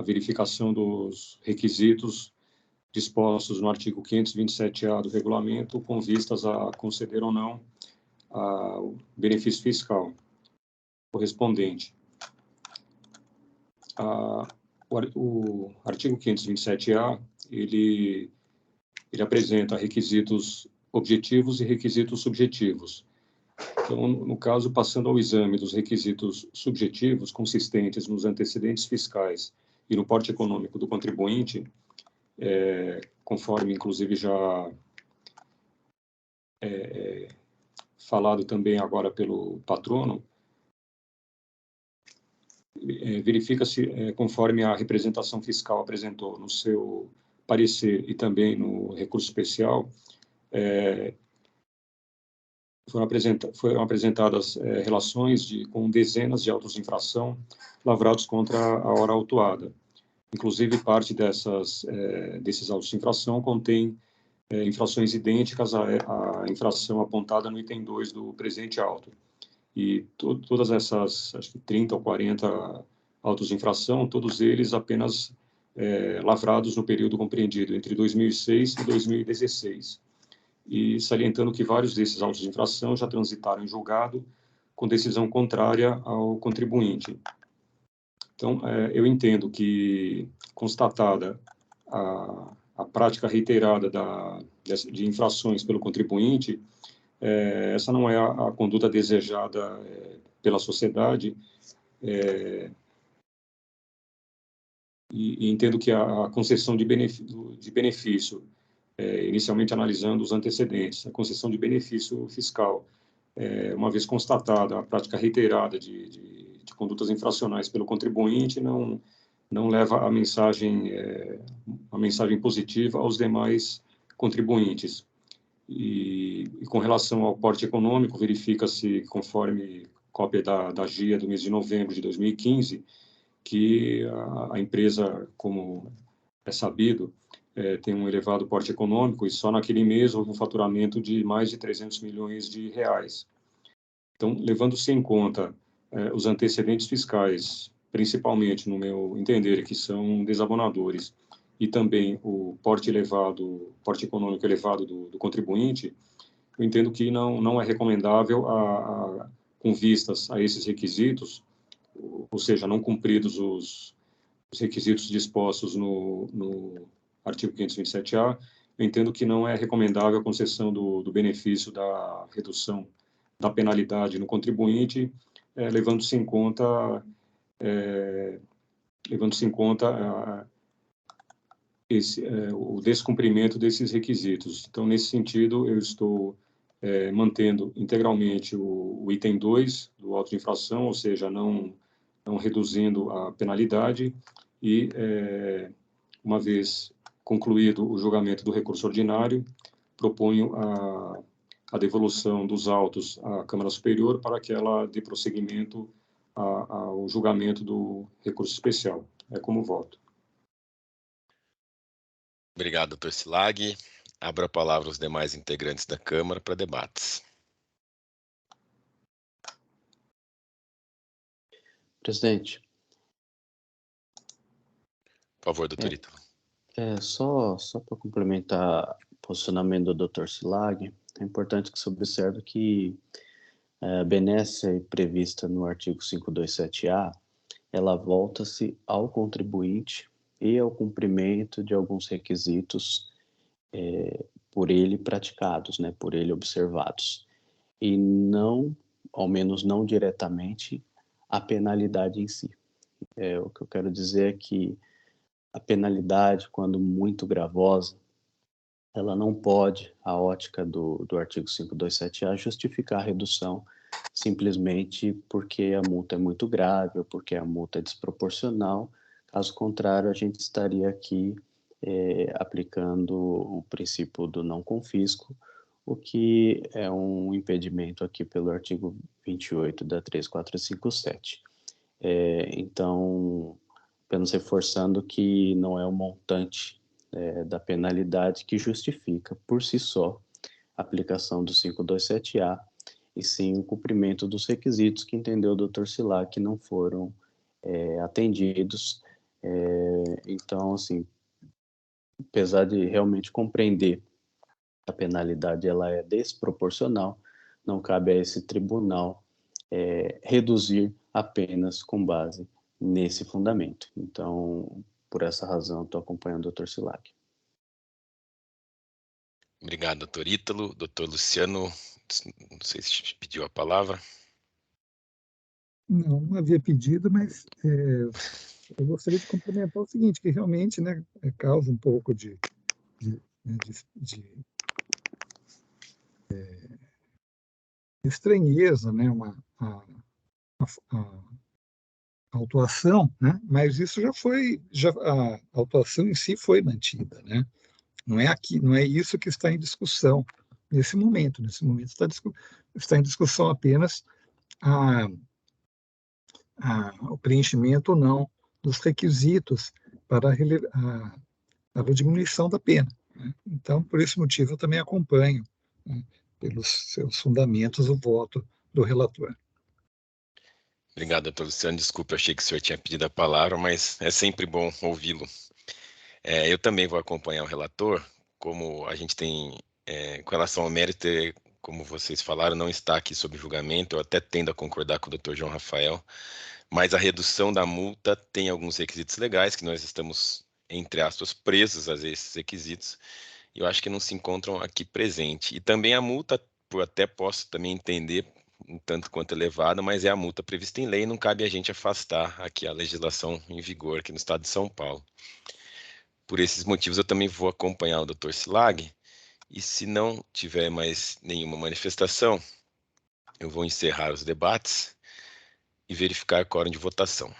verificação dos requisitos dispostos no artigo 527-A do regulamento, com vistas a conceder ou não o benefício fiscal correspondente. O artigo 527-A, ele apresenta requisitos objetivos e requisitos subjetivos. Então, no caso, passando ao exame dos requisitos subjetivos consistentes nos antecedentes fiscais e no porte econômico do contribuinte, conforme, inclusive, já falado também agora pelo patrono, verifica-se, conforme a representação fiscal apresentou no seu parecer e também no recurso especial, foram apresentadas relações com dezenas de autos de infração lavrados contra a hora autuada. Inclusive, parte desses autos de infração contém infrações idênticas à infração apontada no item 2 do presente auto. E todas essas, acho que 30 ou 40 autos de infração, todos eles apenas lavrados no período compreendido entre 2006 e 2016. E salientando que vários desses autos de infração já transitaram em julgado com decisão contrária ao contribuinte. Então, eu entendo que, constatada a prática reiterada de infrações pelo contribuinte, essa não é a conduta desejada pela sociedade, e entendo que a concessão de benefício, inicialmente analisando os antecedentes, a concessão de benefício fiscal, uma vez constatada a prática reiterada de condutas infracionais pelo contribuinte, não leva a mensagem positiva aos demais contribuintes. E com relação ao porte econômico, verifica-se, conforme cópia da GIA do mês de novembro de 2015, que a empresa, como é sabido, tem um elevado porte econômico, e só naquele mês houve um faturamento de mais de 300 milhões de reais. Então, levando-se em conta os antecedentes fiscais, principalmente, no meu entender, que são desabonadores, e também o porte porte econômico elevado do contribuinte, eu entendo que não é recomendável, com vistas a esses requisitos, ou seja, não cumpridos os requisitos dispostos no artigo 527-A, eu entendo que não é recomendável a concessão do benefício da redução da penalidade no contribuinte, levando-se em conta o descumprimento desses requisitos. Então, nesse sentido, eu estou mantendo integralmente o item 2 do auto de infração, ou seja, não reduzindo a penalidade, e, uma vez concluído o julgamento do recurso ordinário, proponho a devolução dos autos à Câmara Superior para que ela dê prosseguimento ao julgamento do recurso especial. É como voto. Obrigado, doutor Silag. Abro a palavra aos demais integrantes da Câmara para debates. Presidente. Por favor, doutor Ítalo. Só para complementar o posicionamento do Dr. Silag, é importante que se observe que a benesse prevista no artigo 527-A, ela volta-se ao contribuinte e ao cumprimento de alguns requisitos por ele praticados, né, por ele observados, e não, ao menos não diretamente, a penalidade em si. O que eu quero dizer é que a penalidade, quando muito gravosa, ela não pode, a ótica do artigo 527-A, justificar a redução simplesmente porque a multa é muito grave ou porque a multa é desproporcional. Caso contrário, a gente estaria aqui aplicando o princípio do não confisco, o que é um impedimento aqui pelo artigo 28 da 3457. Então, apenas reforçando que não é o montante da penalidade que justifica, por si só, a aplicação do 527-A, e sim o cumprimento dos requisitos que entendeu o Dr. Silag que não foram atendidos. Então, assim, apesar de realmente compreender que a penalidade ela é desproporcional, não cabe a esse tribunal reduzir apenas com base nesse fundamento. Então, por essa razão, estou acompanhando o Dr. Silag. Obrigado, doutor Ítalo. Doutor Luciano, não sei se pediu a palavra. Não havia pedido, mas eu gostaria de complementar o seguinte, que realmente, né, causa um pouco de estranheza, né, a autuação, né, mas isso a autuação em si foi mantida, né, não é isso que está em discussão nesse momento está em discussão apenas o preenchimento ou não dos requisitos para a diminuição da pena, né? Então, por esse motivo, eu também acompanho, né, pelos seus fundamentos, o voto do relator. Obrigado, doutor Luciano. Desculpe, eu achei que o senhor tinha pedido a palavra, mas é sempre bom ouvi-lo. Eu também vou acompanhar o relator, como a gente tem, com relação ao mérito, como vocês falaram, não está aqui sob julgamento, eu até tendo a concordar com o doutor João Rafael, mas a redução da multa tem alguns requisitos legais que nós estamos, entre aspas, presos a esses requisitos, e eu acho que não se encontram aqui presente. E também a multa, eu até posso também entender um tanto quanto elevada, mas é a multa prevista em lei, não cabe a gente afastar aqui a legislação em vigor aqui no estado de São Paulo. Por esses motivos, eu também vou acompanhar o Dr. Silag, e se não tiver mais nenhuma manifestação, eu vou encerrar os debates e verificar a quórum de votação.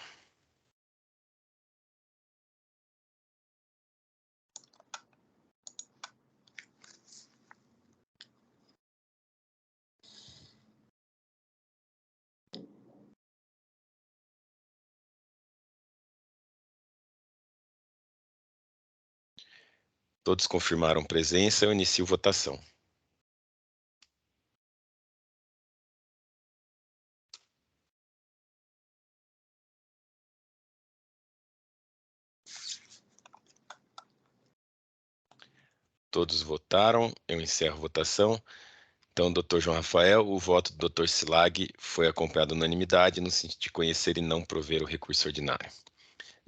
Todos confirmaram presença, eu inicio votação. Todos votaram, eu encerro a votação. Então, Dr. João Rafael, o voto do Dr. Silag foi acompanhado de unanimidade no sentido de conhecer e não prover o recurso ordinário.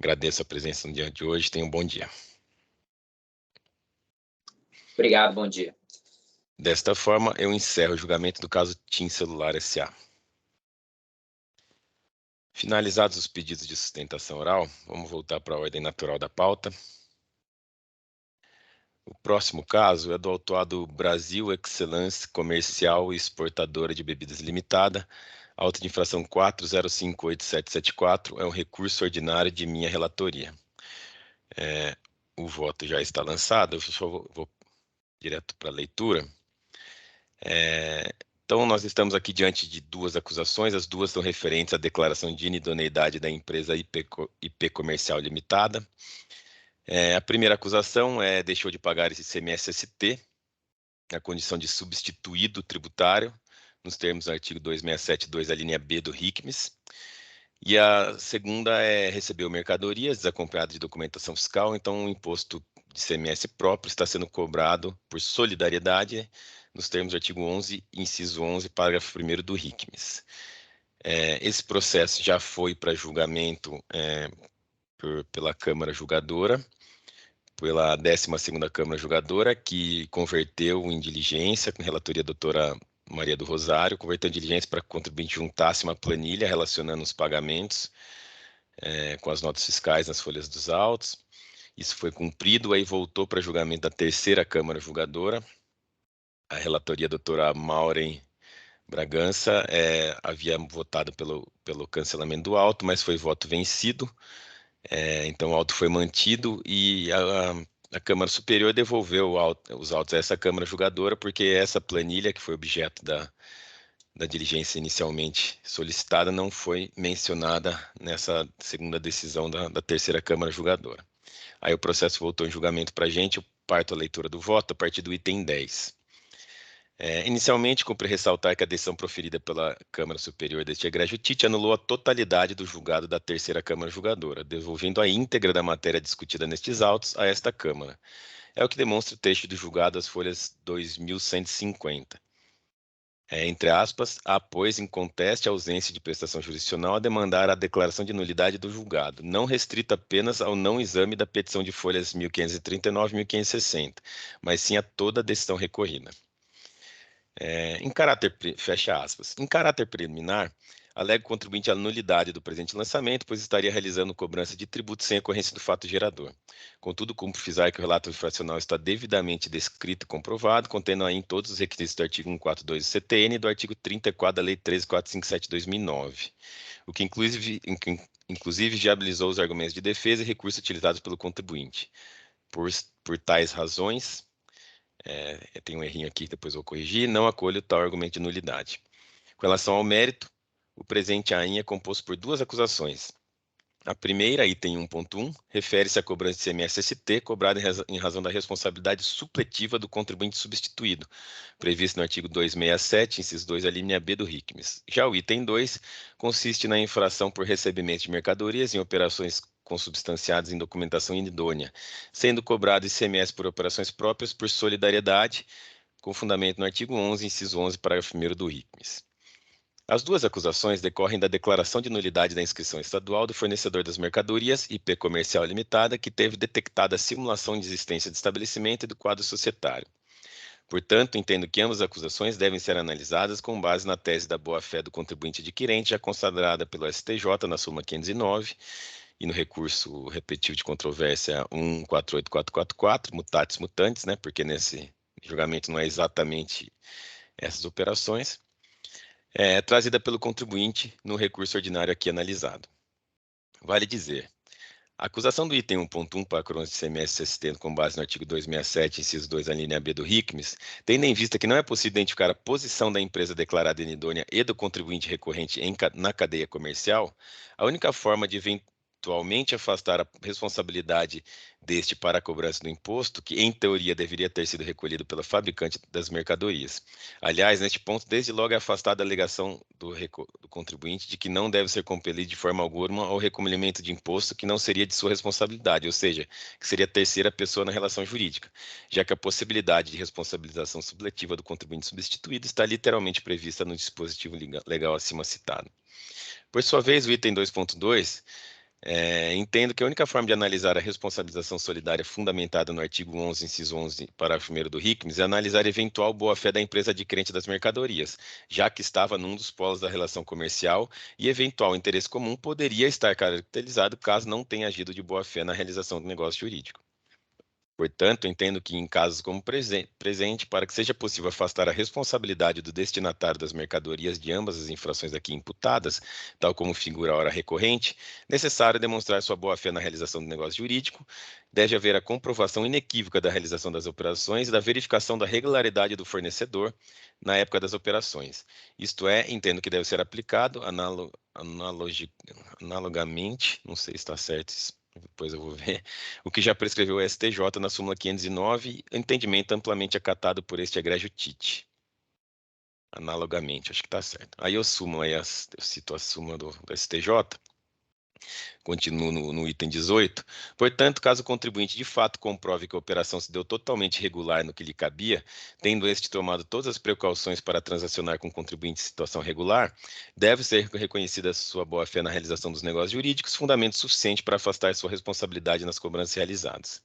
Agradeço a presença no dia de hoje, tenha um bom dia. Obrigado, bom dia. Desta forma, eu encerro o julgamento do caso TIM Celular S.A. Finalizados os pedidos de sustentação oral, vamos voltar para a ordem natural da pauta. O próximo caso é do autuado Brasil Excellence Comercial e Exportadora de Bebidas Limitada, auto de infração 4058774, é um recurso ordinário de minha relatoria. O voto já está lançado, eu só vou direto para a leitura. Então, nós estamos aqui diante de duas acusações, as duas são referentes à declaração de inidoneidade da empresa IP Comercial Limitada. A primeira acusação deixou de pagar esse ICMS-ST, na condição de substituído tributário, nos termos do artigo 267.2, a linha B do RICMES. E a segunda recebeu mercadorias desacompanhadas de documentação fiscal, então o imposto de ICMS próprio está sendo cobrado por solidariedade, nos termos do artigo 11, inciso 11, parágrafo 1º do RICMES. Esse processo já foi para julgamento pela Câmara Julgadora, pela 12ª Câmara Julgadora, que converteu em diligência, com relatoria da doutora Maria do Rosário, converteu em diligência para que o contribuinte juntasse uma planilha relacionando os pagamentos com as notas fiscais nas folhas dos autos. Isso foi cumprido, aí voltou para julgamento da 3ª Câmara Julgadora. A relatoria da doutora Maureen Bragança havia votado pelo cancelamento do auto, mas foi voto vencido. Então, o auto foi mantido e a Câmara Superior devolveu os autos a essa Câmara Julgadora, porque essa planilha, que foi objeto da diligência inicialmente solicitada, não foi mencionada nessa segunda decisão da 3ª Câmara Julgadora. Aí o processo voltou em julgamento para a gente, eu parto a leitura do voto a partir do item 10. Inicialmente, cumpre ressaltar que a decisão proferida pela Câmara Superior deste egrégio TIT anulou a totalidade do julgado da 3ª Câmara Julgadora, devolvendo a íntegra da matéria discutida nestes autos a esta Câmara. É o que demonstra o texto do julgado às folhas 2150. Entre aspas, há, pois, em conteste a ausência de prestação jurisdicional a demandar a declaração de nulidade do julgado, não restrita apenas ao não exame da petição de folhas 1539 e 1560, mas sim a toda a decisão recorrida. Fecha aspas. Em caráter preliminar, alega o contribuinte a nulidade do presente lançamento, pois estaria realizando cobrança de tributo sem ocorrência do fato gerador. Contudo, cumpre frisar que o relato infracional está devidamente descrito e comprovado, contendo aí em todos os requisitos do artigo 142 do CTN e do artigo 34 da Lei 13.457/2009, o que inclusive viabilizou os argumentos de defesa e recurso utilizados pelo contribuinte. Por tais razões, tem um errinho aqui, depois vou corrigir, não acolho tal argumento de nulidade. Com relação ao mérito, o presente AIN é composto por duas acusações. A primeira, item 1.1, refere-se à cobrança de ICMS-ST cobrada em razão da responsabilidade supletiva do contribuinte substituído, previsto no artigo 267, inciso 2, a linha B do RICMES. Já o item 2 consiste na infração por recebimento de mercadorias em operações consubstanciadas em documentação inidônea, sendo cobrado ICMS por operações próprias por solidariedade, com fundamento no artigo 11, inciso 11, parágrafo 1º do RICMES. As duas acusações decorrem da declaração de nulidade da inscrição estadual do fornecedor das mercadorias, IP Comercial Limitada, que teve detectada a simulação de existência de estabelecimento e do quadro societário. Portanto, entendo que ambas as acusações devem ser analisadas com base na tese da boa-fé do contribuinte adquirente, já consagrada pelo STJ na súmula 509 e no recurso repetitivo de controvérsia 148444, mutatis mutandis, porque nesse julgamento não é exatamente essas operações, trazida pelo contribuinte no recurso ordinário aqui analisado. Vale dizer, a acusação do item 1.1 para a cobrança de ICMS-ST com base no artigo 267, inciso 2, a linha B do RICMES, tendo em vista que não é possível identificar a posição da empresa declarada inidônea e do contribuinte recorrente na cadeia comercial, a única forma de eventualmente afastar a responsabilidade deste para a cobrança do imposto, que em teoria deveria ter sido recolhido pela fabricante das mercadorias. Aliás, neste ponto, desde logo é afastada a alegação do contribuinte de que não deve ser compelido de forma alguma ao recolhimento de imposto que não seria de sua responsabilidade, ou seja, que seria terceira pessoa na relação jurídica, já que a possibilidade de responsabilização subletiva do contribuinte substituído está literalmente prevista no dispositivo legal acima citado. Por sua vez, o item 2.2 entendo que a única forma de analisar a responsabilização solidária fundamentada no artigo 11, inciso 11, parágrafo 1º do RICMES é analisar eventual boa-fé da empresa adquirente das mercadorias, já que estava num dos polos da relação comercial e eventual interesse comum poderia estar caracterizado caso não tenha agido de boa-fé na realização do negócio jurídico. Portanto, entendo que em casos como presente, para que seja possível afastar a responsabilidade do destinatário das mercadorias de ambas as infrações aqui imputadas, tal como figura a hora recorrente, necessário demonstrar sua boa-fé na realização do negócio jurídico, deve haver a comprovação inequívoca da realização das operações e da verificação da regularidade do fornecedor na época das operações. Isto é, entendo que deve ser aplicado analogamente, não sei se está certo isso, depois eu vou ver, o que já prescreveu o STJ na súmula 509, entendimento amplamente acatado por este egrégio TIT. Analogamente, acho que está certo. Aí eu cito a súmula do STJ, continuo no item 18. Portanto, caso o contribuinte de fato comprove que a operação se deu totalmente regular no que lhe cabia, tendo este tomado todas as precauções para transacionar com o contribuinte em situação regular, deve ser reconhecida sua boa-fé na realização dos negócios jurídicos, fundamento suficiente para afastar sua responsabilidade nas cobranças realizadas.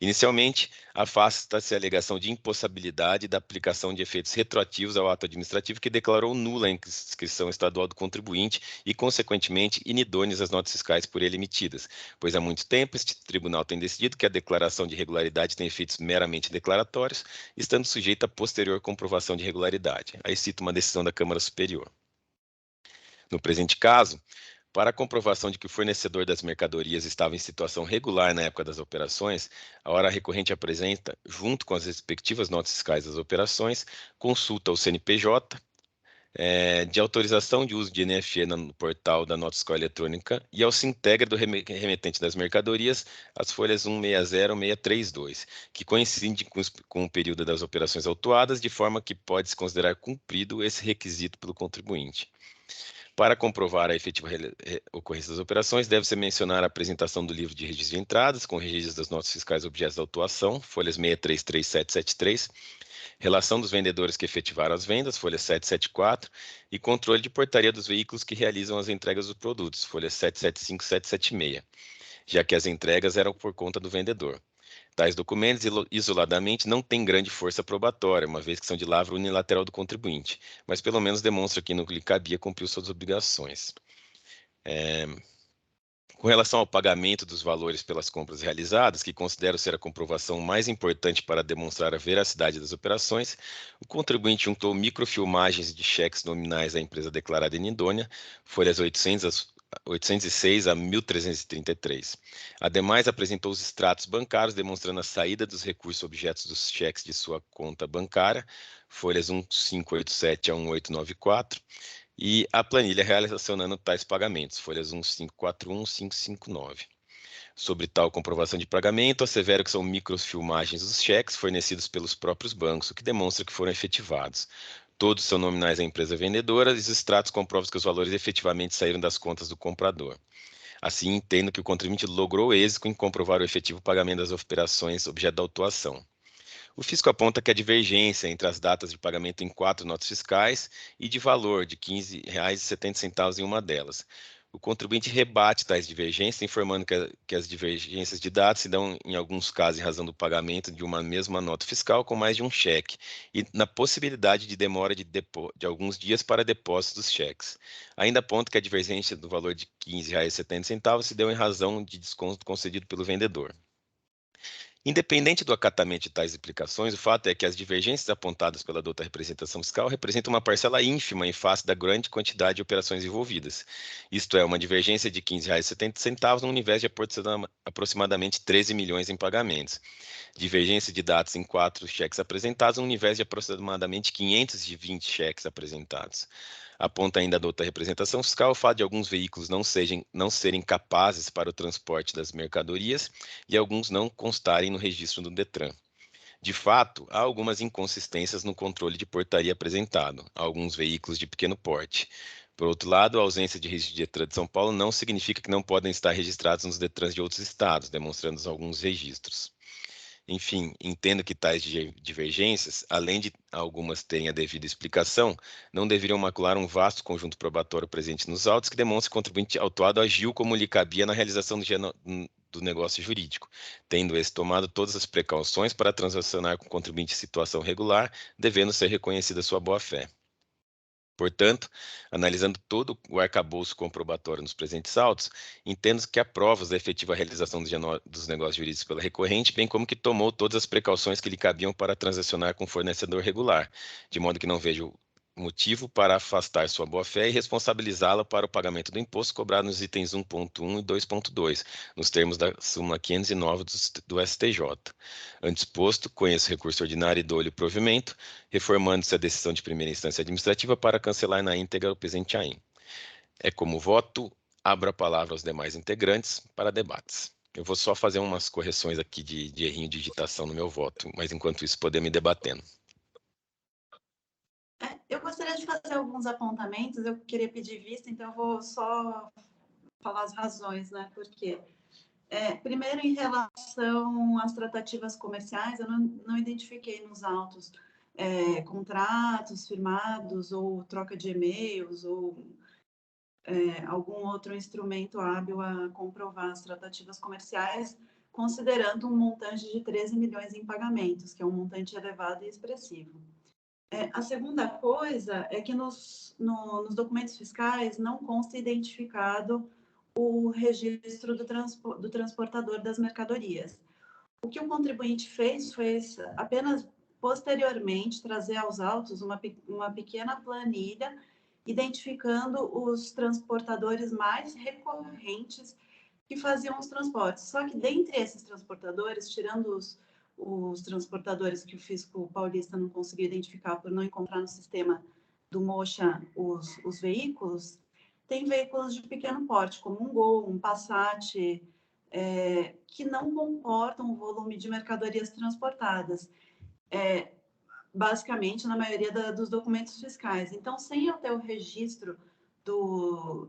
Inicialmente, afasta-se a alegação de impossibilidade da aplicação de efeitos retroativos ao ato administrativo que declarou nula a inscrição estadual do contribuinte e, consequentemente, inidôneas as notas fiscais por ele emitidas, pois há muito tempo este tribunal tem decidido que a declaração de regularidade tem efeitos meramente declaratórios, estando sujeita a posterior comprovação de regularidade. Aí cito uma decisão da Câmara Superior. No presente caso, para a comprovação de que o fornecedor das mercadorias estava em situação regular na época das operações, a hora recorrente apresenta, junto com as respectivas notas fiscais das operações, consulta ao CNPJ de autorização de uso de NFE no portal da nota fiscal eletrônica e ao Sintegra do remetente das mercadorias, as folhas 160 e 632, que coincidem com o período das operações autuadas, de forma que pode-se considerar cumprido esse requisito pelo contribuinte. Para comprovar a efetiva ocorrência das operações, deve-se mencionar a apresentação do livro de registro de entradas, com registros das notas fiscais objetos da autuação, folhas 633 relação dos vendedores que efetivaram as vendas, folha 774, e controle de portaria dos veículos que realizam as entregas dos produtos, folha 775 e 776, já que as entregas eram por conta do vendedor. Tais documentos, isoladamente, não têm grande força probatória, uma vez que são de lavra unilateral do contribuinte, mas pelo menos demonstram que no que lhe cabia cumpriu suas obrigações. Com relação ao pagamento dos valores pelas compras realizadas, que considero ser a comprovação mais importante para demonstrar a veracidade das operações, o contribuinte juntou microfilmagens de cheques nominais à empresa declarada inidônea, folhas 806 a 1333. Ademais, apresentou os extratos bancários demonstrando a saída dos recursos objetos dos cheques de sua conta bancária, folhas 1587 a 1894, e a planilha relacionando tais pagamentos, folhas 1541 e 1559. Sobre tal comprovação de pagamento, assevero que são microfilmagens dos cheques fornecidos pelos próprios bancos, o que demonstra que foram efetivados. Todos são nominais à empresa vendedora e os extratos comprovam que os valores efetivamente saíram das contas do comprador. Assim, entendo que o contribuinte logrou êxito em comprovar o efetivo pagamento das operações objeto da autuação. O fisco aponta que a divergência entre as datas de pagamento em 4 notas fiscais e de valor de R$ 15,70 em uma delas. O contribuinte rebate tais divergências, informando que as divergências de datas se dão, em alguns casos, em razão do pagamento de uma mesma nota fiscal com mais de um cheque, e na possibilidade de demora de alguns dias para depósito dos cheques. Ainda aponta que a divergência do valor de R$ 15,70 se deu em razão de desconto concedido pelo vendedor. Independente do acatamento de tais implicações, o fato é que as divergências apontadas pela douta representação fiscal representam uma parcela ínfima em face da grande quantidade de operações envolvidas. Isto é, uma divergência de R$ 15,70 no universo de aproximadamente 13 milhões em pagamentos. Divergência de datas em 4 cheques apresentados no universo de aproximadamente 520 cheques apresentados. Aponta ainda a outra representação fiscal o fato de alguns veículos não serem capazes para o transporte das mercadorias e alguns não constarem no registro do DETRAN. De fato, há algumas inconsistências no controle de portaria apresentado a alguns veículos de pequeno porte. Por outro lado, a ausência de registro de DETRAN de São Paulo não significa que não podem estar registrados nos DETRANs de outros estados, demonstrando alguns registros. Enfim, entendo que tais divergências, além de algumas terem a devida explicação, não deveriam macular um vasto conjunto probatório presente nos autos que demonstra que o contribuinte autuado agiu como lhe cabia na realização do negócio jurídico, tendo esse tomado todas as precauções para transacionar com o contribuinte em situação regular, devendo ser reconhecida sua boa-fé. Portanto, analisando todo o arcabouço comprobatório nos presentes autos, entendo que há provas da efetiva realização dos negócios jurídicos pela recorrente, bem como que tomou todas as precauções que lhe cabiam para transacionar com o fornecedor regular, de modo que não vejo motivo para afastar sua boa-fé e responsabilizá-la para o pagamento do imposto cobrado nos itens 1.1 e 2.2, nos termos da súmula 509 do STJ. Antes posto, conheço recurso ordinário e dou-lhe provimento, reformando-se a decisão de primeira instância administrativa para cancelar na íntegra o presente AIM. É como voto, abro a palavra aos demais integrantes para debates. Eu vou só fazer umas correções aqui de errinho de digitação no meu voto, mas enquanto isso poder me debatendo. Eu gostaria de fazer alguns apontamentos, eu queria pedir vista, então eu vou só falar as razões, né? Por quê? Primeiro, em relação às tratativas comerciais, eu não identifiquei nos autos contratos firmados ou troca de e-mails ou algum outro instrumento hábil a comprovar as tratativas comerciais, considerando um montante de 13 milhões em pagamentos, que é um montante elevado e expressivo. A segunda coisa é que nos documentos fiscais não consta identificado o registro do transportador das mercadorias. O que o contribuinte fez foi apenas posteriormente trazer aos autos uma pequena planilha identificando os transportadores mais recorrentes que faziam os transportes. Só que dentre esses transportadores, tirando os transportadores que o fisco paulista não conseguiu identificar por não encontrar no sistema do Mocha os veículos, tem veículos de pequeno porte, como um Gol, um Passat, que não comportam o volume de mercadorias transportadas, basicamente na maioria dos documentos fiscais. Então, sem eu ter o registro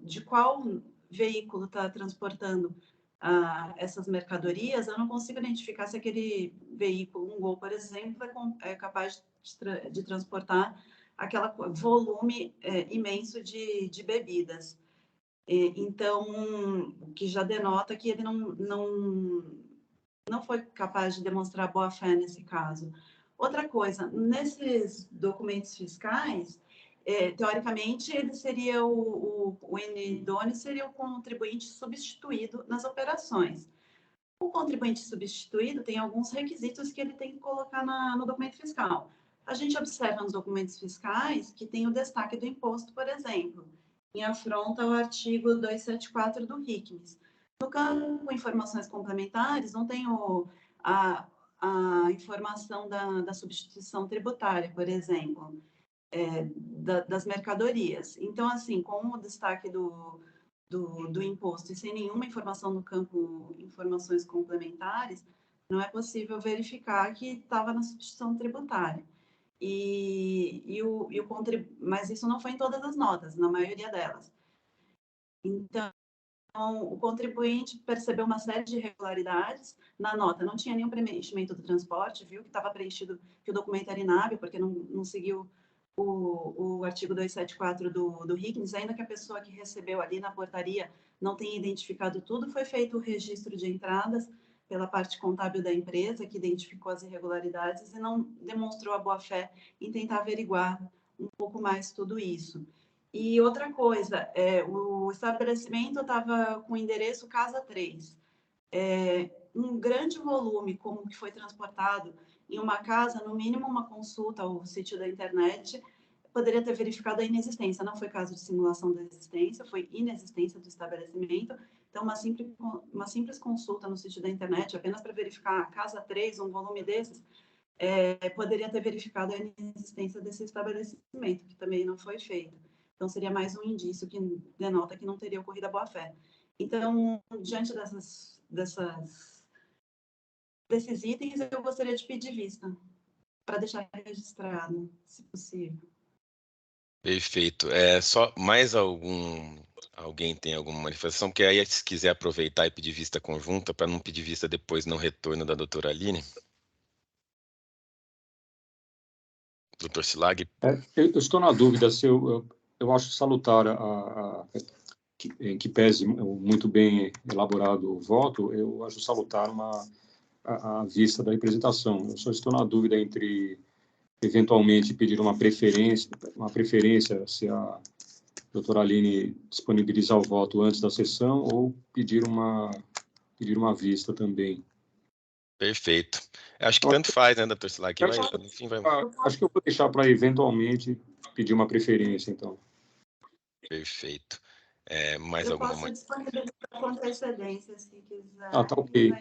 de qual veículo está transportando essas mercadorias, eu não consigo identificar se aquele veículo, um Gol, por exemplo, é capaz de transportar aquele volume imenso de bebidas. Então, o que já denota que ele não foi capaz de demonstrar boa-fé nesse caso. Outra coisa, nesses documentos fiscais, teoricamente, ele seria o idôneo seria o contribuinte substituído nas operações. O contribuinte substituído tem alguns requisitos que ele tem que colocar no documento fiscal. A gente observa nos documentos fiscais que tem o destaque do imposto, por exemplo, em afronta ao artigo 274 do RICMES. No campo informações complementares, não tem a informação da substituição tributária, por exemplo, das mercadorias. Então, assim, com o destaque do imposto e sem nenhuma informação no campo informações complementares, não é possível verificar que estava na substituição tributária. Mas isso não foi em todas as notas, na maioria delas. Então, o contribuinte percebeu uma série de irregularidades na nota. Não tinha nenhum preenchimento do transporte, viu que estava preenchido, que o documento era inábil, porque não seguiu o artigo 274 do RICMES, ainda que a pessoa que recebeu ali na portaria não tenha identificado tudo, foi feito o registro de entradas pela parte contábil da empresa, que identificou as irregularidades e não demonstrou a boa-fé em tentar averiguar um pouco mais tudo isso. E outra coisa, o estabelecimento estava com o endereço Casa 3. Um grande volume, como que foi transportado em uma casa, no mínimo uma consulta ao sítio da internet, poderia ter verificado a inexistência. Não foi caso de simulação da existência, foi inexistência do estabelecimento. Então, uma simples consulta no sítio da internet, apenas para verificar a Casa 3, um volume desses, poderia ter verificado a inexistência desse estabelecimento, que também não foi feito. Então, seria mais um indício que denota que não teria ocorrido a boa-fé. Então, diante desses itens, eu gostaria de pedir vista, para deixar registrado, se possível. Perfeito. Só mais alguém tem alguma manifestação? Porque aí, se quiser aproveitar e pedir vista conjunta, para não pedir vista depois no retorno da doutora Aline. Doutor Silag? Eu estou na dúvida se eu acho salutar em que pese muito bem elaborado o voto, eu acho salutar a vista da representação. Eu só estou na dúvida entre eventualmente pedir uma preferência se a doutora Aline disponibilizar o voto antes da sessão ou pedir uma vista também. Perfeito. Acho que tanto faz, né, doutor Silag? Enfim, acho que eu vou deixar para eventualmente pedir uma preferência, então. Perfeito. Mais eu alguma... posso disponibilizar com antecedência, se quiser. Tá ok.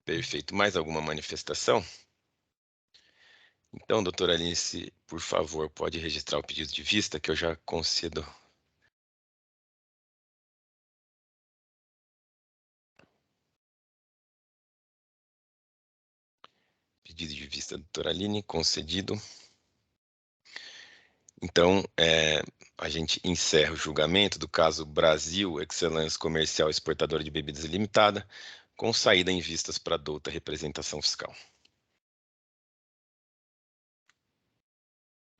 Perfeito. Mais alguma manifestação? Então, doutora Alice, por favor, pode registrar o pedido de vista, que eu já concedo. Pedido de vista, doutora Aline, concedido. Então, a gente encerra o julgamento do caso Brasil Excellence Comercial Exportadora de Bebidas Limitada, com saída em vistas para douta representação fiscal.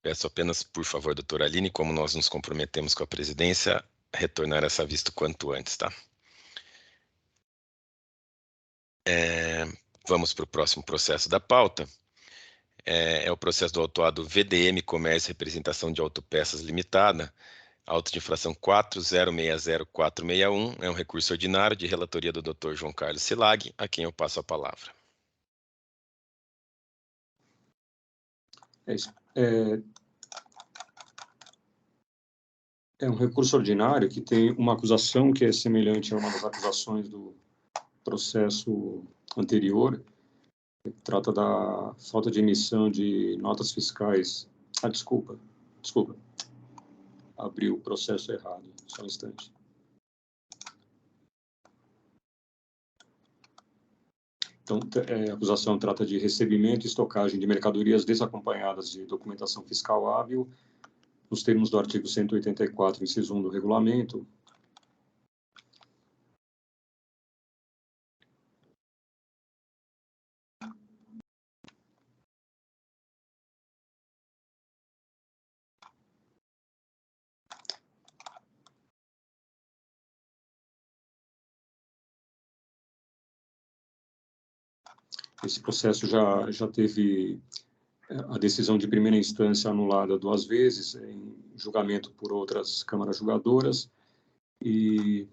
Peço apenas, por favor, doutora Aline, como nós nos comprometemos com a presidência, retornar essa vista o quanto antes, tá? Vamos para o próximo processo da pauta. É o processo do autuado VDM Comércio e Representação de Autopeças Limitada, auto de infração 4060461, é um recurso ordinário de relatoria do Dr. João Carlos Silag, a quem eu passo a palavra. É um recurso ordinário que tem uma acusação que é semelhante a uma das acusações do processo anterior. Trata da falta de emissão de notas fiscais. Desculpa. Abri o processo errado. Só um instante. Então, a acusação trata de recebimento e estocagem de mercadorias desacompanhadas de documentação fiscal hábil, nos termos do artigo 184, inciso 1 do regulamento. Esse processo já teve a decisão de primeira instância anulada 2 vezes, em julgamento por outras câmaras julgadoras, e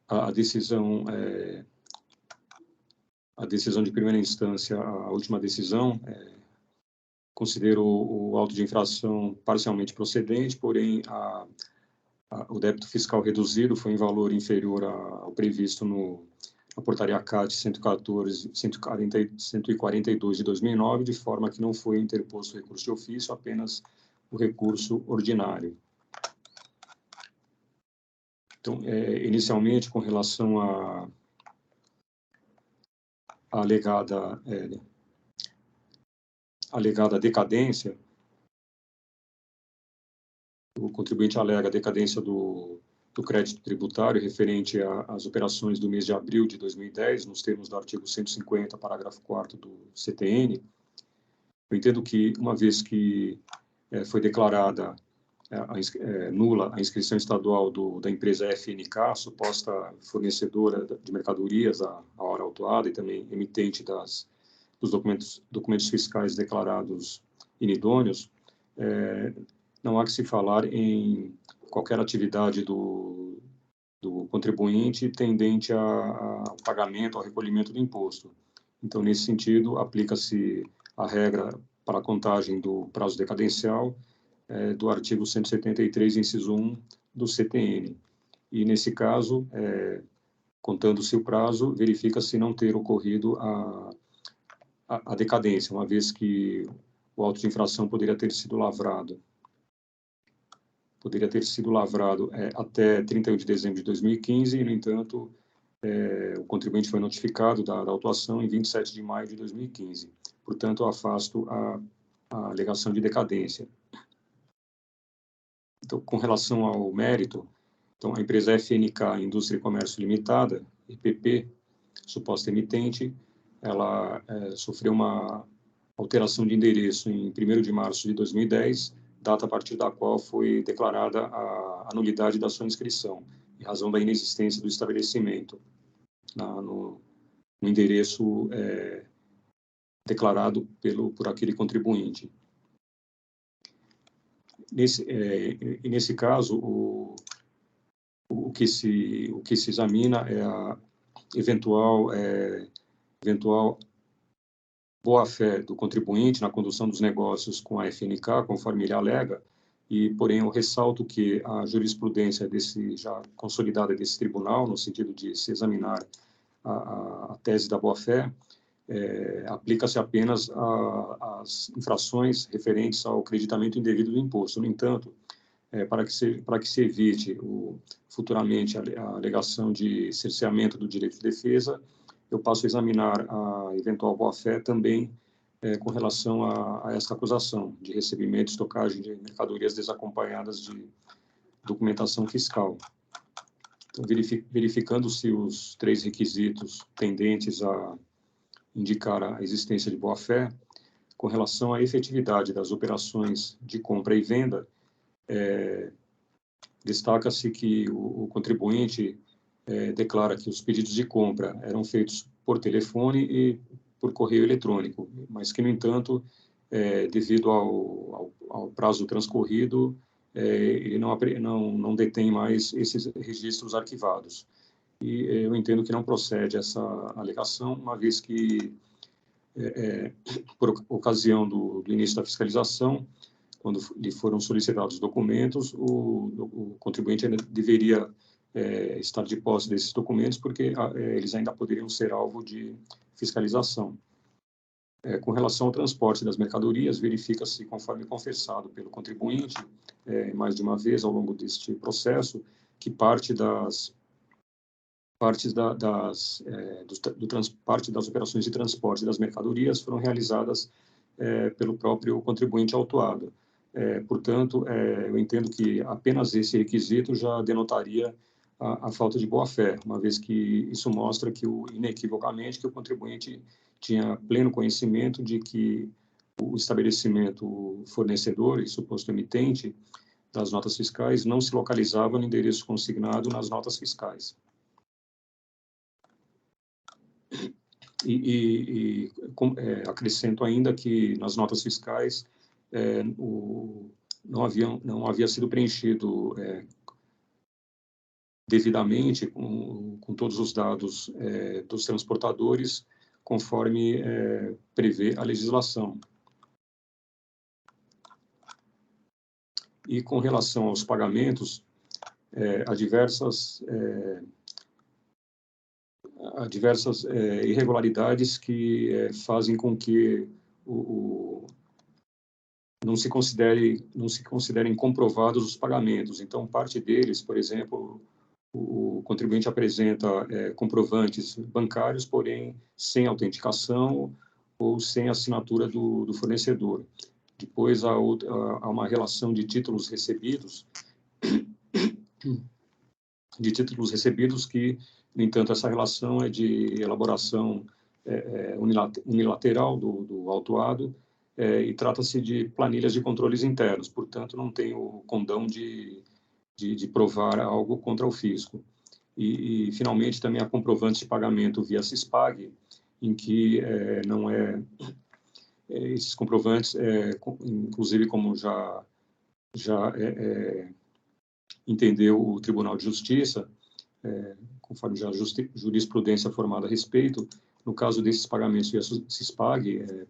a decisão de primeira instância, a última decisão, considerou o auto de infração parcialmente procedente, porém o débito fiscal reduzido foi em valor inferior ao previsto na portaria CAT 142 de 2009, de forma que não foi interposto recurso de ofício, apenas o recurso ordinário. Então, inicialmente, com relação à alegada decadência, o contribuinte alega a decadência do crédito tributário referente às operações do mês de abril de 2010, nos termos do artigo 150, parágrafo 4º do CTN. Eu entendo que, uma vez que foi declarada nula a inscrição estadual da empresa FNK, suposta fornecedora de mercadorias à hora autuada e também emitente dos documentos fiscais declarados inidôneos, não há que se falar em qualquer atividade do contribuinte tendente ao pagamento, ao recolhimento do imposto. Então, nesse sentido, aplica-se a regra para a contagem do prazo decadencial do artigo 173, inciso 1 do CTN. E, nesse caso, contando-se o prazo, verifica-se não ter ocorrido a decadência, uma vez que o auto de infração poderia ter sido lavrado até 31 de dezembro de 2015, e, no entanto, o contribuinte foi notificado da autuação em 27 de maio de 2015. Portanto, eu afasto a alegação de decadência. Então, com relação ao mérito, então, a empresa FNK Indústria e Comércio Limitada, IPP, suposta emitente, ela sofreu uma alteração de endereço em 1º de março de 2010, data a partir da qual foi declarada a nulidade da sua inscrição, em razão da inexistência do estabelecimento no endereço declarado por aquele contribuinte. Nesse caso, o que se examina é a eventual boa-fé do contribuinte na condução dos negócios com a FNK, conforme ele alega, e, porém, eu ressalto que a jurisprudência já consolidada desse tribunal, no sentido de se examinar a tese da boa-fé, aplica-se apenas às infrações referentes ao creditamento indevido do imposto. No entanto, para que se evite futuramente a alegação de cerceamento do direito de defesa, eu passo a examinar a eventual boa-fé também com relação a essa acusação de recebimento e estocagem de mercadorias desacompanhadas de documentação fiscal. Então, verificando-se os 3 requisitos tendentes a indicar a existência de boa-fé, com relação à efetividade das operações de compra e venda, destaca-se que o contribuinte declara que os pedidos de compra eram feitos por telefone e por correio eletrônico, mas que, no entanto, devido ao prazo transcorrido, ele não detém mais esses registros arquivados. E eu entendo que não procede essa alegação, uma vez que, por ocasião do início da fiscalização, quando lhe foram solicitados documentos, o contribuinte ainda deveria estar de posse desses documentos, porque eles ainda poderiam ser alvo de fiscalização. Com relação ao transporte das mercadorias, verifica-se, conforme confessado pelo contribuinte, mais de uma vez ao longo deste processo, que parte das operações de transporte das mercadorias foram realizadas pelo próprio contribuinte autuado. Portanto, eu entendo que apenas esse requisito já denotaria a falta de boa-fé, uma vez que isso mostra que, inequivocamente, que o contribuinte tinha pleno conhecimento de que o estabelecimento fornecedor e suposto emitente das notas fiscais não se localizava no endereço consignado nas notas fiscais. Acrescento ainda que nas notas fiscais não havia sido preenchido devidamente com todos os dados dos transportadores, conforme prevê a legislação. E com relação aos pagamentos, há diversas irregularidades que fazem com que não se considerem comprovados os pagamentos. Então, parte deles, por exemplo, o contribuinte apresenta comprovantes bancários, porém sem autenticação ou sem assinatura do fornecedor. Depois há uma relação de títulos recebidos que, no entanto, essa relação é de elaboração unilateral do autuado, e trata-se de planilhas de controles internos, portanto, não tem o condão de provar algo contra o fisco. E, finalmente, também há comprovantes de pagamento via CISPAG, em que esses comprovantes, inclusive, como já entendeu o Tribunal de Justiça, conforme já a jurisprudência formada a respeito, no caso desses pagamentos via CISPAG,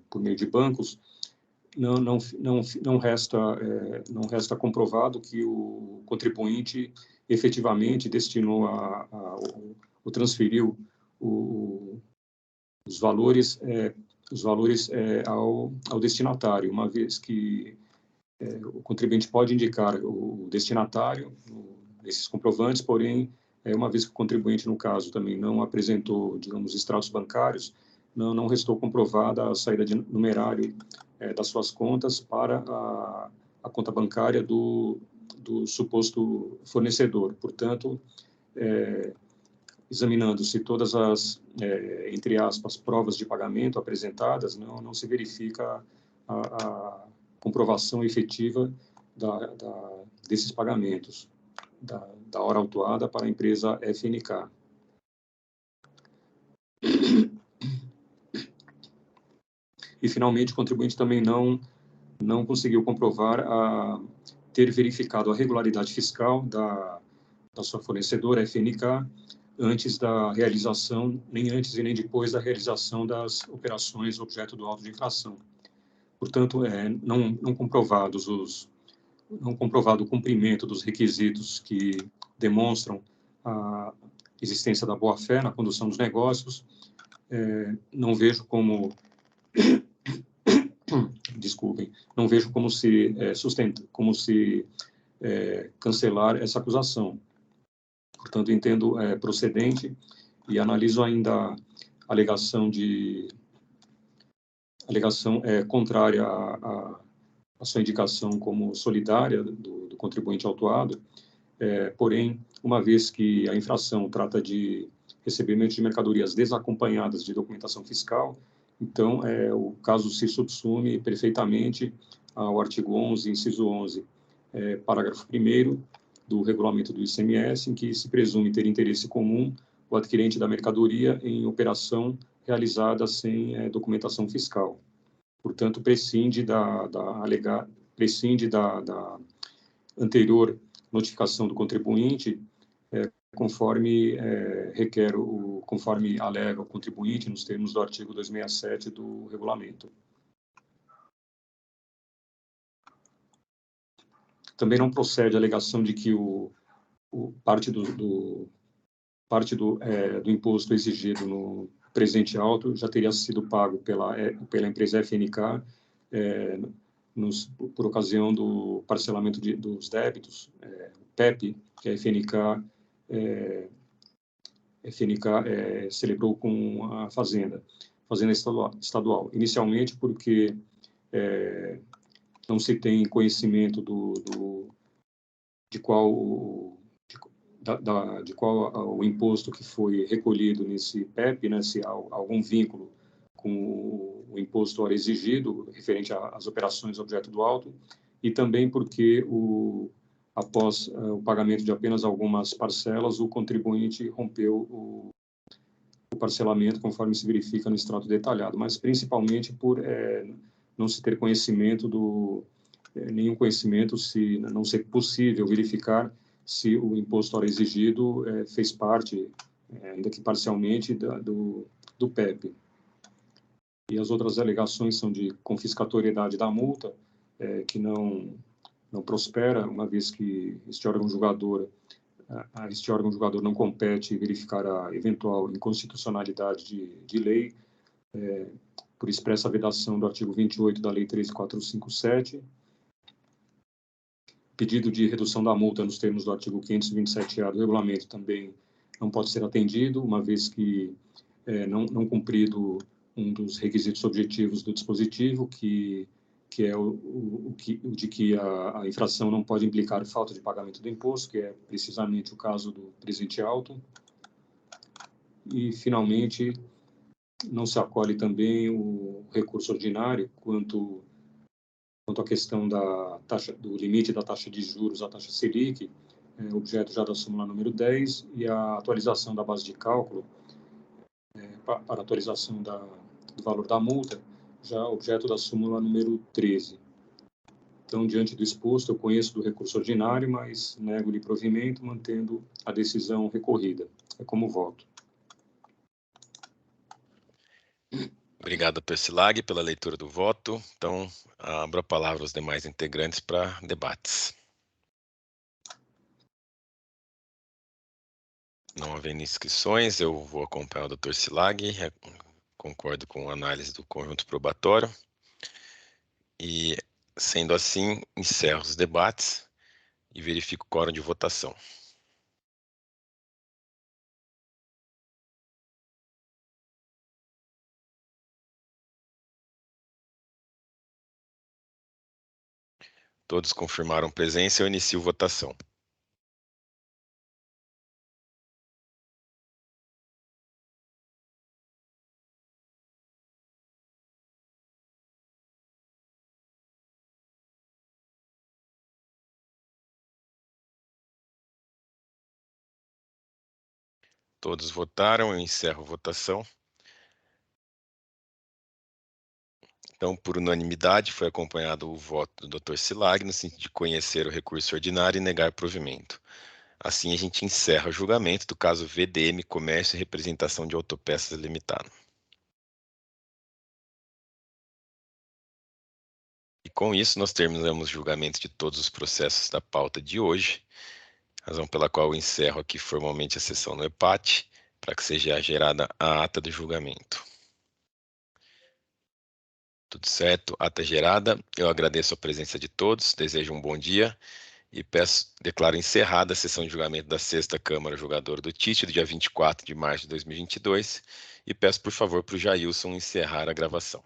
por meio de bancos, não resta comprovado que o contribuinte efetivamente destinou ou transferiu os valores os valores ao destinatário, uma vez que o contribuinte pode indicar o destinatário nesses comprovantes, porém, uma vez que o contribuinte, no caso, também não apresentou, digamos, extratos bancários, não restou comprovada a saída de numerário das suas contas para a conta bancária do suposto fornecedor. Portanto, examinando-se todas as, entre aspas, provas de pagamento apresentadas, não se verifica a comprovação efetiva desses pagamentos, da hora autuada para a empresa FNK. E, finalmente, o contribuinte também não conseguiu comprovar ter verificado a regularidade fiscal da sua fornecedora, FNK, antes da realização, nem antes e nem depois da realização das operações objeto do auto de infração. Portanto, não comprovado o cumprimento dos requisitos que demonstram a existência da boa-fé na condução dos negócios, não vejo como desculpem, não vejo como se cancelar essa acusação. Portanto, entendo procedente e analiso ainda a alegação contrária à sua indicação como solidária do contribuinte autuado, porém, uma vez que a infração trata de recebimento de mercadorias desacompanhadas de documentação fiscal, então, o caso se subsume perfeitamente ao artigo 11, inciso 11, parágrafo 1º do regulamento do ICMS, em que se presume ter interesse comum o adquirente da mercadoria em operação realizada sem documentação fiscal. Portanto, prescinde da anterior notificação do contribuinte, conforme conforme alega o contribuinte nos termos do artigo 267 do regulamento. Também não procede a alegação de que parte do imposto exigido no presente auto já teria sido pago pela empresa FNK por ocasião do parcelamento dos débitos, PEP, que a FNK celebrou com a Fazenda Estadual. Inicialmente porque não se tem conhecimento de qual o imposto que foi recolhido nesse PEP, né, se há algum vínculo com o imposto hora exigido referente às operações objeto do auto, e também porque após o pagamento de apenas algumas parcelas, o contribuinte rompeu o parcelamento, conforme se verifica no extrato detalhado, mas principalmente por não se ter nenhum conhecimento, se não ser possível verificar se o imposto hora exigido fez parte, ainda que parcialmente, do PEP. E as outras alegações são de confiscatoriedade da multa, que não prospera, uma vez que este órgão julgador não compete verificar a eventual inconstitucionalidade de lei, por expressa vedação do artigo 28 da Lei 13.457, pedido de redução da multa nos termos do artigo 527-A do regulamento também não pode ser atendido, uma vez que não cumprido um dos requisitos objetivos do dispositivo, que é o de que a infração não pode implicar falta de pagamento do imposto, que é precisamente o caso do presente auto. E, finalmente, não se acolhe também o recurso ordinário quanto à questão do limite da taxa de juros, a taxa Selic, objeto já da súmula número 10, e a atualização da base de cálculo para atualização do valor da multa, já objeto da súmula número 13. Então, diante do exposto, eu conheço do recurso ordinário, mas nego-lhe provimento, mantendo a decisão recorrida. É como voto. Obrigado, Persilag, pela leitura do voto. Então, abro a palavra aos demais integrantes para debates. Não havendo inscrições, eu vou acompanhar o Dr. Silag, Concordo com a análise do conjunto probatório. E, sendo assim, encerro os debates e verifico o quórum de votação. Todos confirmaram presença, eu inicio votação. Todos votaram, eu encerro a votação. Então, por unanimidade, foi acompanhado o voto do Dr. Silag no sentido de conhecer o recurso ordinário e negar provimento. Assim, a gente encerra o julgamento do caso VDM Comércio e Representação de Autopeças Limitada. E com isso, nós terminamos o julgamento de todos os processos da pauta de hoje, razão pela qual eu encerro aqui formalmente a sessão no EPAT, para que seja gerada a ata do julgamento. Tudo certo, ata gerada. Eu agradeço a presença de todos, desejo um bom dia e declaro encerrada a sessão de julgamento da 6ª Câmara Julgadora do TIT, do dia 24 de março de 2022, e peço, por favor, para o Jailson encerrar a gravação.